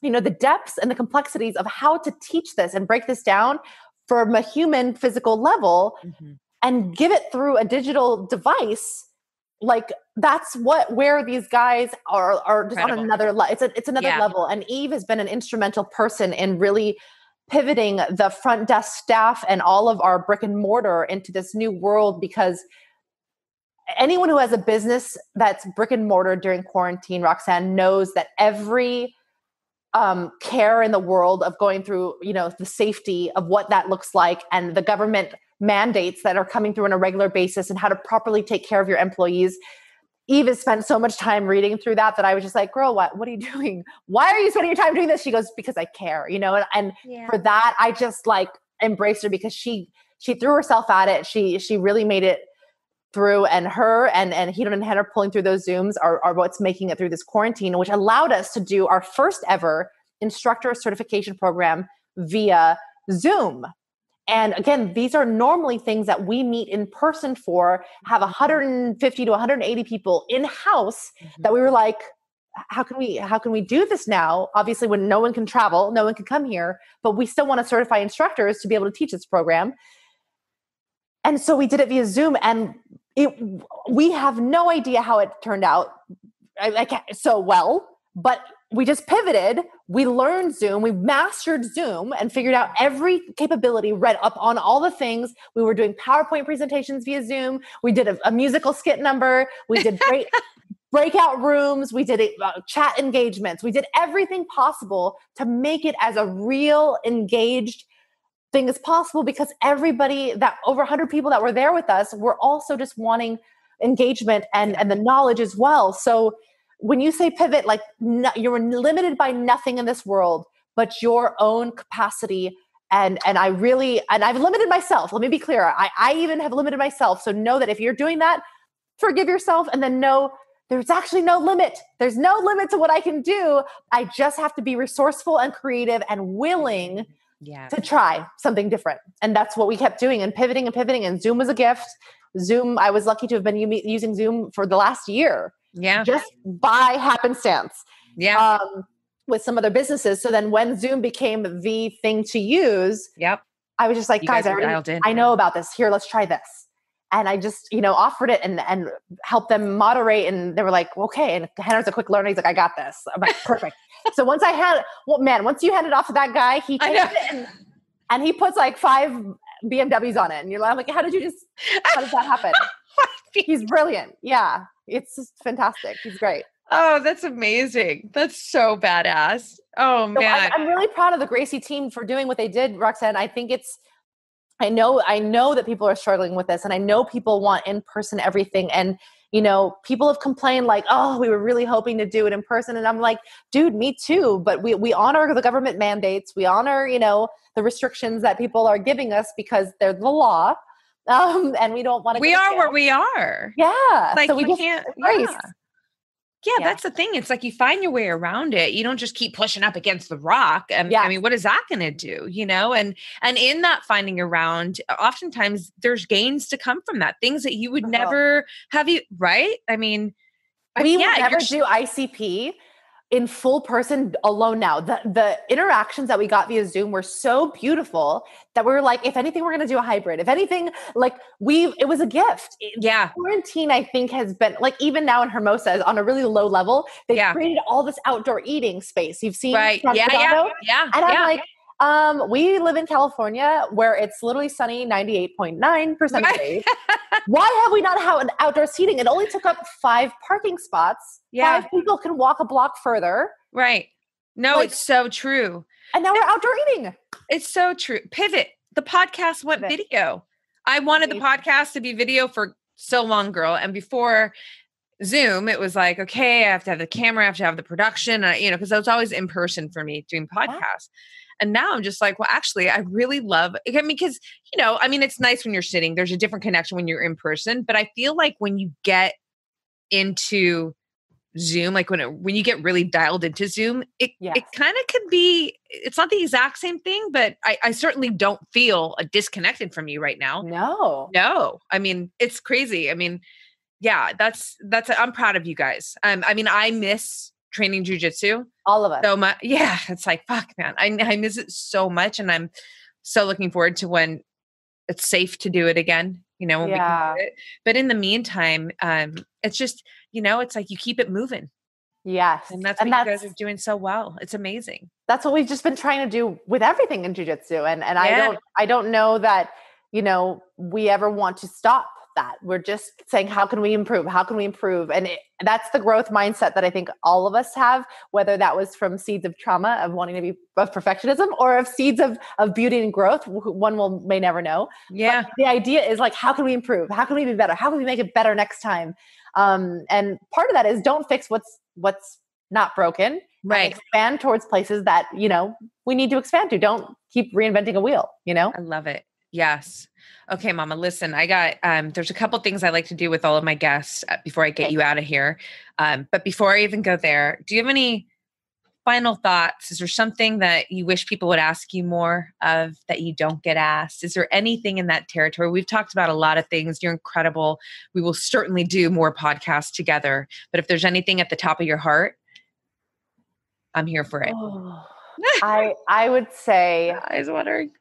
[SPEAKER 1] the depths and the complexities of how to teach this and break this down from a human physical level and give it through a digital device. Like, that's where these guys are just on another level. It's another level. And Eve has been an instrumental person in really pivoting the front desk staff and all of our brick and mortar into this new world, because anyone who has a business that's brick and mortar during quarantine, Roxanne, knows that every care in the world of going through, the safety of what that looks like and the government mandates that are coming through on a regular basis and how to properly take care of your employees. Eve has spent so much time reading through that I was just like, girl, what are you doing? Why are you spending your time doing this? She goes, because I care, and for that, I just like embraced her because she threw herself at it. She really made it through, and her and Hedon and Hannah pulling through those Zooms are what's making it through this quarantine, which allowed us to do our first ever instructor certification program via Zoom. And again, these are normally things that we meet in person for, have 150 to 180 people in-house that we were like, how can we do this now? Obviously, when no one can travel, no one can come here, but we still want to certify instructors to be able to teach this program. And so we did it via Zoom, and we have no idea how it turned out so well, but we just pivoted. We learned Zoom. We mastered Zoom and figured out every capability, read up on all the things. We were doing PowerPoint presentations via Zoom. We did a musical skit number. We did great breakout rooms. We did chat engagements. We did everything possible to make it as a real engaged thing as possible, because everybody, that over 100 people that were there with us, were also just wanting engagement and the knowledge as well. So when you say pivot, like you're limited by nothing in this world but your own capacity. And I've limited myself. Let me be clear. I even have limited myself. So know that if you're doing that, forgive yourself, and then know there's actually no limit. There's no limit to what I can do. I just have to be resourceful and creative and willing to try something different. And that's what we kept doing and pivoting. And Zoom was a gift. Zoom, I was lucky to have been using Zoom for the last year.
[SPEAKER 2] Yeah.
[SPEAKER 1] Just by happenstance.
[SPEAKER 2] Yeah.
[SPEAKER 1] With some other businesses. So then when Zoom became the thing to use, I was just like, guys, I know about this. Here, let's try this. And I just, offered it and helped them moderate. And they were like, okay. And Hannah's a quick learner. He's like, I got this. I'm like, perfect. So once you hand it off to that guy, he takes it and he puts like 5 BMWs on it. And you're like, how did that happen? He's brilliant. Yeah. It's just fantastic. He's great.
[SPEAKER 2] Oh, that's amazing. That's so badass. Oh man.
[SPEAKER 1] I'm really proud of the Gracie team for doing what they did, Roxanne. I think I know that people are struggling with this, and I know people want in-person everything. And, people have complained like, oh, we were really hoping to do it in person. And I'm like, dude, me too. But we honor the government mandates. We honor, the restrictions that people are giving us because they're the law. And we don't want to.
[SPEAKER 2] We are where we are.
[SPEAKER 1] Yeah.
[SPEAKER 2] Like
[SPEAKER 1] so we
[SPEAKER 2] you can't. Yeah, that's the thing. It's like you find your way around it. You don't just keep pushing up against the rock. And I mean, what is that going to do? And in that finding around, oftentimes there's gains to come from that. Things that you would never have right? I mean,
[SPEAKER 1] we would never do ICP in full person alone now. The interactions that we got via Zoom were so beautiful that we were like, if anything, we're going to do a hybrid. If anything, like it was a gift.
[SPEAKER 2] Yeah.
[SPEAKER 1] Quarantine, I think, has been like, even now in Hermosa is on a really low level. They created all this outdoor eating space. You've seen.
[SPEAKER 2] Right. Yeah.
[SPEAKER 1] And I'm like, we live in California where it's literally sunny 98.9% of the day. Why have we not had an outdoor seating? It only took up 5 parking spots. 5 people can walk a block further.
[SPEAKER 2] Right. No, it's so true.
[SPEAKER 1] And now we're outdoor eating.
[SPEAKER 2] It's so true. Pivot. The podcast went video. I wanted the podcast to be video for so long, girl. And before Zoom, it was like, okay, I have to have the camera, I have to have the production, because I was always in person for me doing podcasts. And now I'm just like, well, actually, I really love, because, it's nice when you're sitting, there's a different connection when you're in person, but I feel like when you get into Zoom, like when you get really dialed into Zoom, it kind of could be, it's not the exact same thing, but I certainly don't feel disconnected from you right now. No. I mean, it's crazy. I mean, yeah, I'm proud of you guys. I miss training jujitsu.
[SPEAKER 1] All of us.
[SPEAKER 2] So much. Yeah. It's like, fuck, man. I miss it so much. And I'm so looking forward to when it's safe to do it again, when we can do it. But in the meantime, it's just, it's like you keep it moving.
[SPEAKER 1] Yes.
[SPEAKER 2] And that's what you guys are doing so well. It's amazing.
[SPEAKER 1] That's what we've just been trying to do with everything in jiu-jitsu. And I don't know that, we ever want to stop that. We're just saying, how can we improve? How can we improve? And that's the growth mindset that I think all of us have, whether that was from seeds of trauma of wanting to be of perfectionism or of seeds of beauty and growth. One may never know.
[SPEAKER 2] Yeah.
[SPEAKER 1] But the idea is like, how can we improve? How can we be better? How can we make it better next time? And part of that is don't fix what's not broken.
[SPEAKER 2] Right.
[SPEAKER 1] Expand towards places that, we need to expand to. Don't keep reinventing a wheel,
[SPEAKER 2] I love it. Yes. Okay, Mama, listen, I got, there's a couple things I like to do with all of my guests before I get you out of here. But before I even go there, do you have any final thoughts? Is there something that you wish people would ask you more of that you don't get asked? Is there anything in that territory? We've talked about a lot of things. You're incredible. We will certainly do more podcasts together. But if there's anything at the top of your heart, I'm here for it.
[SPEAKER 1] Oh, I would say
[SPEAKER 2] Eyes watering.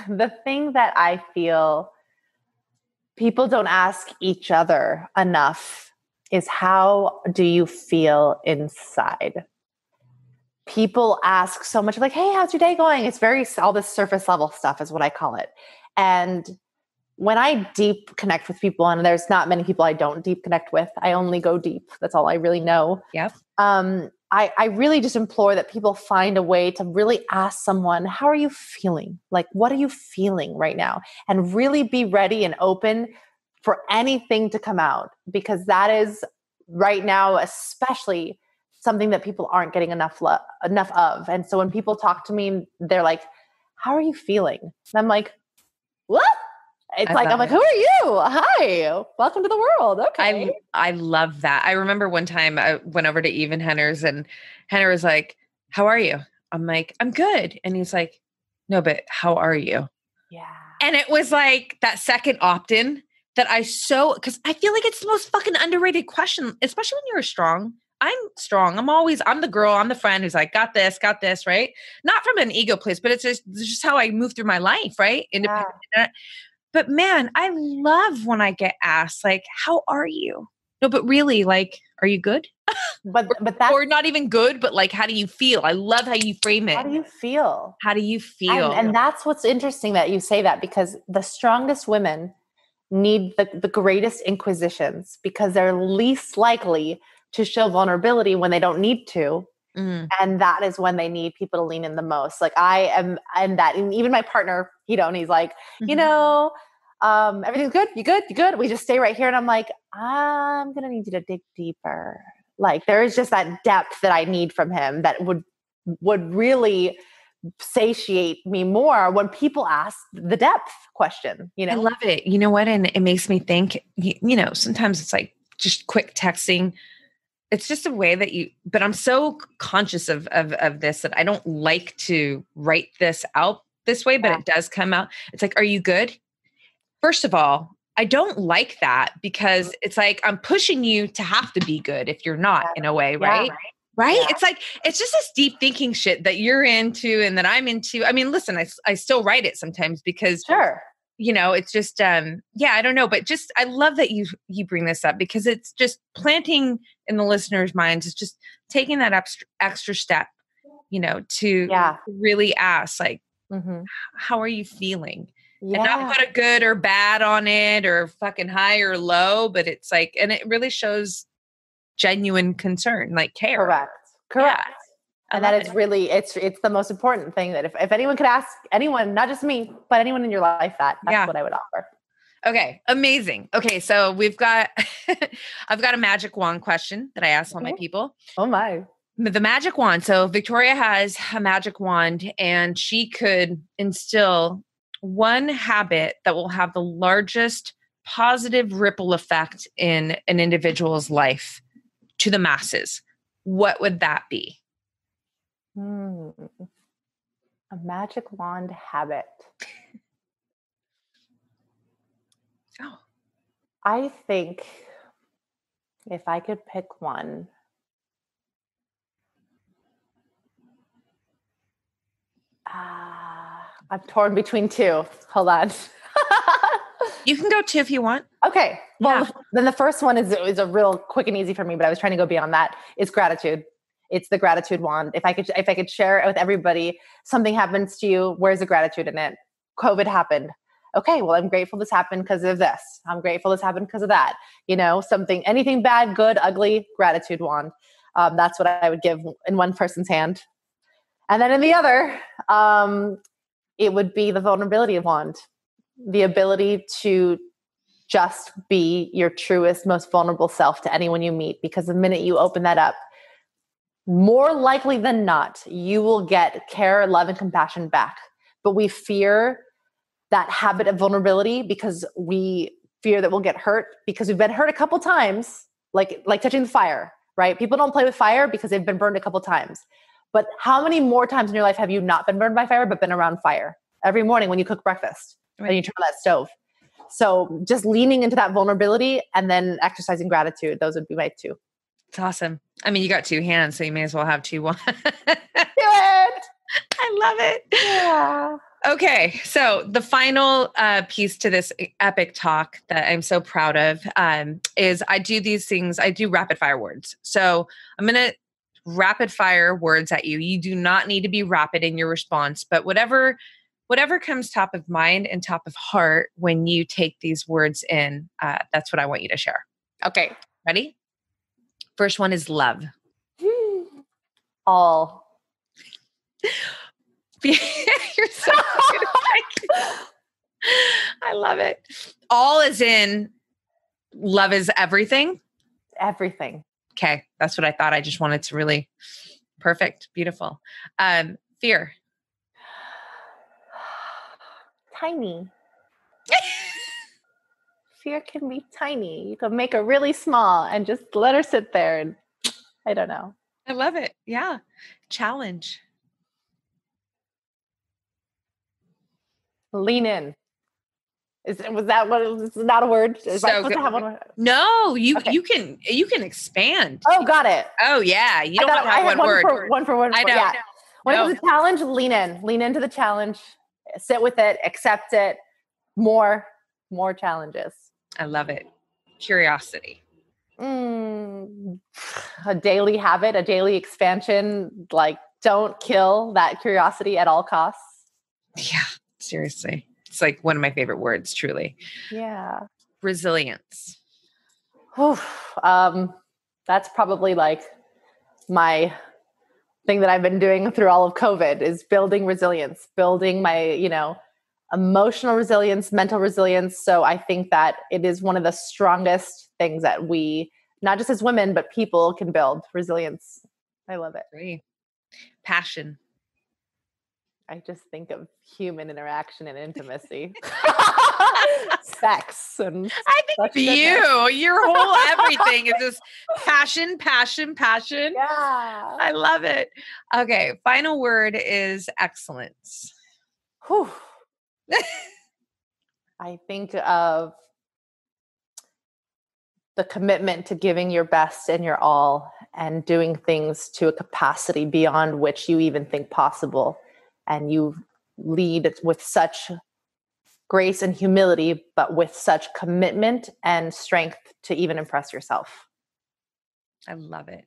[SPEAKER 1] the thing that I feel people don't ask each other enough is, how do you feel inside? People ask so much like, hey, how's your day going? It's all this surface level stuff is what I call it. And when I deep connect with people, and there's not many people I don't deep connect with, I only go deep. That's all I really know.
[SPEAKER 2] Yep.
[SPEAKER 1] I really just implore that people find a way to really ask someone, how are you feeling? Like, what are you feeling right now? And really be ready and open for anything to come out, because that is right now, especially something that people aren't getting enough of. And so when people talk to me, they're like, how are you feeling? And I'm like, what? I'm like, who are you? Hi, welcome to the world. Okay.
[SPEAKER 2] I love that. I remember one time I went over to Even Henner's and Henner was like, how are you? I'm like, I'm good. And he's like, no, but how are you?
[SPEAKER 1] Yeah.
[SPEAKER 2] And it was like that second opt-in that because I feel like it's the most fucking underrated question, especially when you're strong. I'm strong. I'm the girl, I'm the friend who's like, got this, right? Not from an ego place, but it's just how I move through my life, right? Independent. Yeah. But man, I love when I get asked, like, how are you? No, but really, like, are you good?
[SPEAKER 1] But that's,
[SPEAKER 2] or not even good, but like, how do you feel? I love how you frame it.
[SPEAKER 1] How do you feel?
[SPEAKER 2] How do you feel?
[SPEAKER 1] And that's what's interesting that you say that, because the strongest women need the greatest inquisitions, because they're least likely to show vulnerability when they don't need to. Mm. And that is when they need people to lean in the most. Like I'm that, and even my partner, and he's like, everything's good. You good? You good? We just stay right here. And I'm like, I'm going to need you to dig deeper. Like there is just that depth that I need from him that would really satiate me more when people ask the depth question, I
[SPEAKER 2] love it. You know what? And it makes me think, sometimes it's like just quick texting. It's just a way that but I'm so conscious of this that I don't like to write this out this way, but it does come out. It's like, are you good? First of all, I don't like that, because it's like, I'm pushing you to have to be good if you're not, in a way, right? Yeah, right? Yeah. It's like, it's just this deep thinking shit that you're into and that I'm into. I mean, listen, I still write it sometimes because
[SPEAKER 1] sure.
[SPEAKER 2] It's just, I don't know, but just, I love that you bring this up, because it's just planting in the listeners' minds. It's just taking that extra step, to really ask, like, how are you feeling? Yeah. And not put a good or bad on it or fucking high or low, but it's like, and it really shows genuine concern, like care.
[SPEAKER 1] Correct.
[SPEAKER 2] Yeah.
[SPEAKER 1] And that is really, it's the most important thing, that if anyone could ask anyone, not just me, but anyone in your life, that's what I would offer.
[SPEAKER 2] Okay. Amazing. Okay. So I've got a magic wand question that I ask all my people.
[SPEAKER 1] Oh my.
[SPEAKER 2] The magic wand. So Victoria has a magic wand, and she could instill one habit that will have the largest positive ripple effect in an individual's life to the masses. What would that be?
[SPEAKER 1] A magic wand habit.
[SPEAKER 2] Oh.
[SPEAKER 1] I think if I could pick one, I'm torn between two. Hold on.
[SPEAKER 2] You can go two if you want.
[SPEAKER 1] Okay. Well, then the first one is a real quick and easy for me, but I was trying to go beyond that. It's gratitude. It's the gratitude wand. If I could share it with everybody, something happens to you, where's the gratitude in it? COVID happened. okay, well, I'm grateful this happened because of this. I'm grateful this happened because of that. Anything bad, good, ugly, gratitude wand. That's what I would give in one person's hand. And then in the other, it would be the vulnerability wand, the ability to just be your truest, most vulnerable self to anyone you meet. Because the minute you open that up, more likely than not, you will get care, love, and compassion back. But we fear that habit of vulnerability because we fear that we'll get hurt because we've been hurt a couple times, like touching the fire, right? People don't play with fire because they've been burned a couple times. But how many more times in your life have you not been burned by fire, but been around fire? Every morning when you cook breakfast and you turn on that stove. So just leaning into that vulnerability and then exercising gratitude. Those would be my two.
[SPEAKER 2] It's awesome. I mean, you got two hands, so you may as well have two. Do
[SPEAKER 1] it.
[SPEAKER 2] I love it.
[SPEAKER 1] Yeah.
[SPEAKER 2] Okay. So the final piece to this epic talk that I'm so proud of is I do these things. I do rapid fire words. So I'm going to rapid fire words at you. You do not need to be rapid in your response, but whatever comes top of mind and top of heart when you take these words in, that's what I want you to share. Okay. Ready? First one is love.
[SPEAKER 1] All.
[SPEAKER 2] You're so good. I love it. All is in love is everything.
[SPEAKER 1] Everything.
[SPEAKER 2] Okay. That's what I thought. I just wanted to really perfect. Beautiful. Fear.
[SPEAKER 1] Tiny. Fear can be tiny. You can make her really small and just let her sit there. And I don't know.
[SPEAKER 2] I love it. Yeah. Challenge.
[SPEAKER 1] Lean in. Was that what? It's not a word. Is I supposed to have one?
[SPEAKER 2] No, you can expand.
[SPEAKER 1] Oh, got it.
[SPEAKER 2] Oh yeah, you don't have to have one word.
[SPEAKER 1] One for one.
[SPEAKER 2] I know.
[SPEAKER 1] Yeah. When
[SPEAKER 2] No.
[SPEAKER 1] it was a challenge, lean in. Lean into the challenge. Sit with it. Accept it. More challenges.
[SPEAKER 2] I love it. Curiosity.
[SPEAKER 1] A daily habit, a daily expansion. Like, don't kill that curiosity at all costs.
[SPEAKER 2] Yeah, seriously. It's like one of my favorite words, truly.
[SPEAKER 1] Yeah.
[SPEAKER 2] Resilience.
[SPEAKER 1] That's probably like my thing that I've been doing through all of COVID is building resilience, building my, emotional resilience, mental resilience. So I think that it is one of the strongest things that we, not just as women, but people can build resilience. I love it.
[SPEAKER 2] Great. Passion.
[SPEAKER 1] I just think of human interaction and intimacy. Sex. And
[SPEAKER 2] I think your whole everything is just passion.
[SPEAKER 1] Yeah.
[SPEAKER 2] I love it. Okay. Final word is excellence.
[SPEAKER 1] Whew. I think of the commitment to giving your best and your all and doing things to a capacity beyond which you even think possible. And you lead with such grace and humility, but with such commitment and strength to even impress yourself.
[SPEAKER 2] I love it.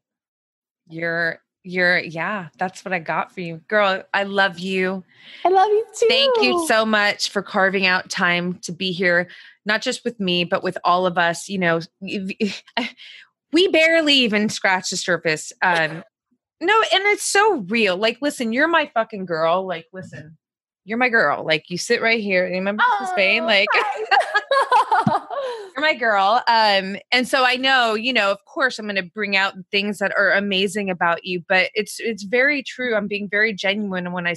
[SPEAKER 2] Yeah, that's what I got for you. Girl, I love you.
[SPEAKER 1] I love you too.
[SPEAKER 2] Thank you so much for carving out time to be here, not just with me, but with all of us. We barely even scratched the surface. No, and it's so real. Like, listen, you're my fucking girl. Like, listen, you're my girl. Like, you sit right here. Remember Spain? Like, you're my girl. And so I know, of course, I'm going to bring out things that are amazing about you, but it's very true. I'm being very genuine when I'm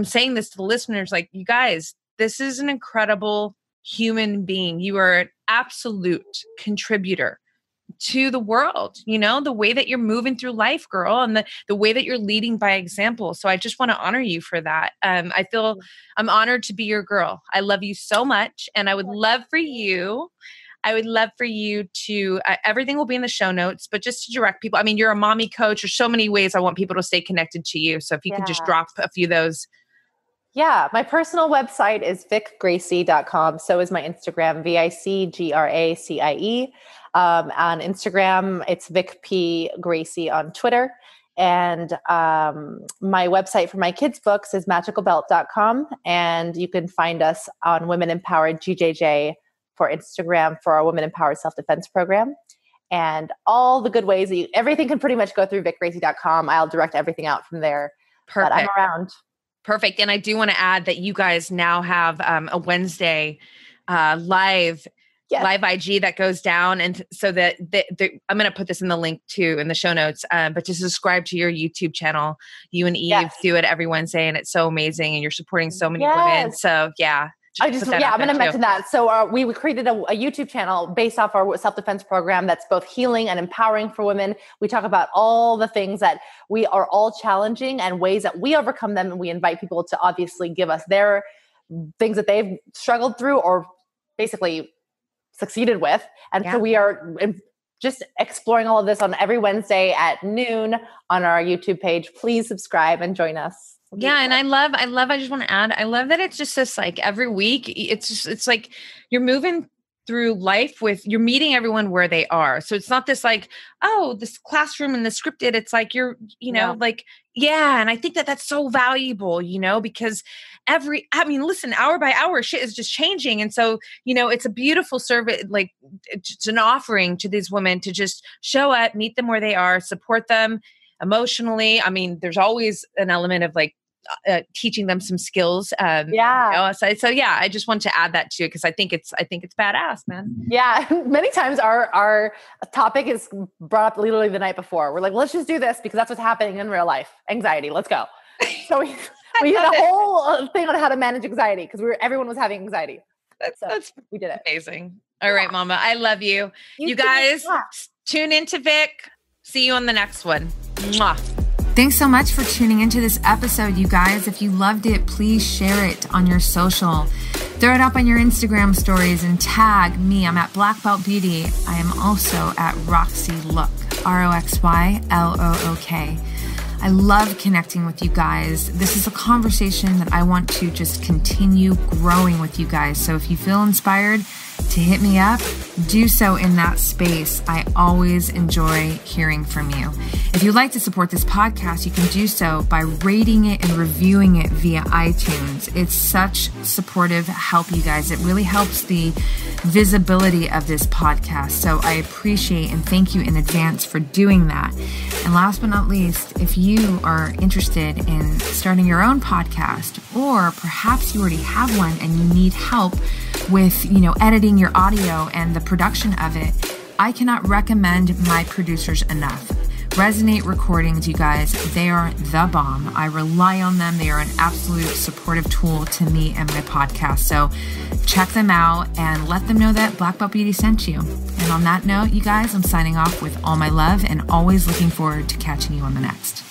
[SPEAKER 2] saying this to the listeners, like, you guys, this is an incredible human being. You are an absolute contributor to the world, the way that you're moving through life, girl, and the way that you're leading by example. So I just want to honor you for that. I feel I'm honored to be your girl. I love you so much. And I would love for you to, everything will be in the show notes, but just to direct people. I mean, you're a mommy coach. There's so many ways I want people to stay connected to you. So if you could just drop a few of those.
[SPEAKER 1] Yeah. My personal website is vicgracie.com. So is my Instagram, VICGRACIE. On Instagram, it's Vic P. Gracie on Twitter. And my website for my kids' books is magicalbelt.com. And you can find us on Women Empowered JJJ for Instagram for our Women Empowered Self-Defense program. And all the good ways that everything can pretty much go through vicgracie.com. I'll direct everything out from there.
[SPEAKER 2] Perfect.
[SPEAKER 1] But I'm around.
[SPEAKER 2] Perfect. And I do want to add that you guys now have a Wednesday live IG that goes down. And so that I'm going to put this in the link too in the show notes, but to subscribe to your YouTube channel. You and Eve do it every Wednesday, and it's so amazing, and you're supporting so many women. So yeah.
[SPEAKER 1] I'm going to mention that. So we created a YouTube channel based off our self-defense program that's both healing and empowering for women. We talk about all the things that we are all challenging and ways that we overcome them. And we invite people to obviously give us their things that they've struggled through or basically succeeded with. And so we are just exploring all of this on every Wednesday at noon on our YouTube page. Please subscribe and join us.
[SPEAKER 2] Yeah. And I just want to add, I love that it's just this like every week, it's like you're moving through life you're meeting everyone where they are. So it's not this like, oh, this classroom and the scripted, it's like you're, like, and I think that that's so valuable, because listen, hour by hour, shit is just changing. And so, it's a beautiful service, like it's an offering to these women to just show up, meet them where they are, support them emotionally. I mean, there's always an element of like teaching them some skills. So I just want to add that too, because I think it's badass, man.
[SPEAKER 1] Yeah. Many times our topic is brought up literally the night before. We're like, let's just do this because that's what's happening in real life. Anxiety. Let's go. So we did a whole thing on how to manage anxiety because everyone was having anxiety. That's we did it.
[SPEAKER 2] Amazing. All right, Mama. I love you. You guys tune into Vic. See you on the next one. Mwah.
[SPEAKER 3] Thanks so much for tuning into this episode, you guys. If you loved it, please share it on your social. Throw it up on your Instagram stories and tag me. I'm at Black Belt Beauty. I am also at Roxy Look, ROXYLOOK. I love connecting with you guys. This is a conversation that I want to just continue growing with you guys. So if you feel inspired to hit me up, do so in that space. I always enjoy hearing from you. If you'd like to support this podcast, you can do so by rating it and reviewing it via iTunes. It's such supportive help, you guys. It really helps the visibility of this podcast. So I appreciate and thank you in advance for doing that. And last but not least, if you are interested in starting your own podcast, or perhaps you already have one and you need help with, editing your audio and the production of it, I cannot recommend my producers enough. Resonate Recordings, you guys, they are the bomb. I rely on them. They are an absolute supportive tool to me and my podcast. So check them out and let them know that Black Belt Beauty sent you. And on that note, you guys, I'm signing off with all my love and always looking forward to catching you on the next.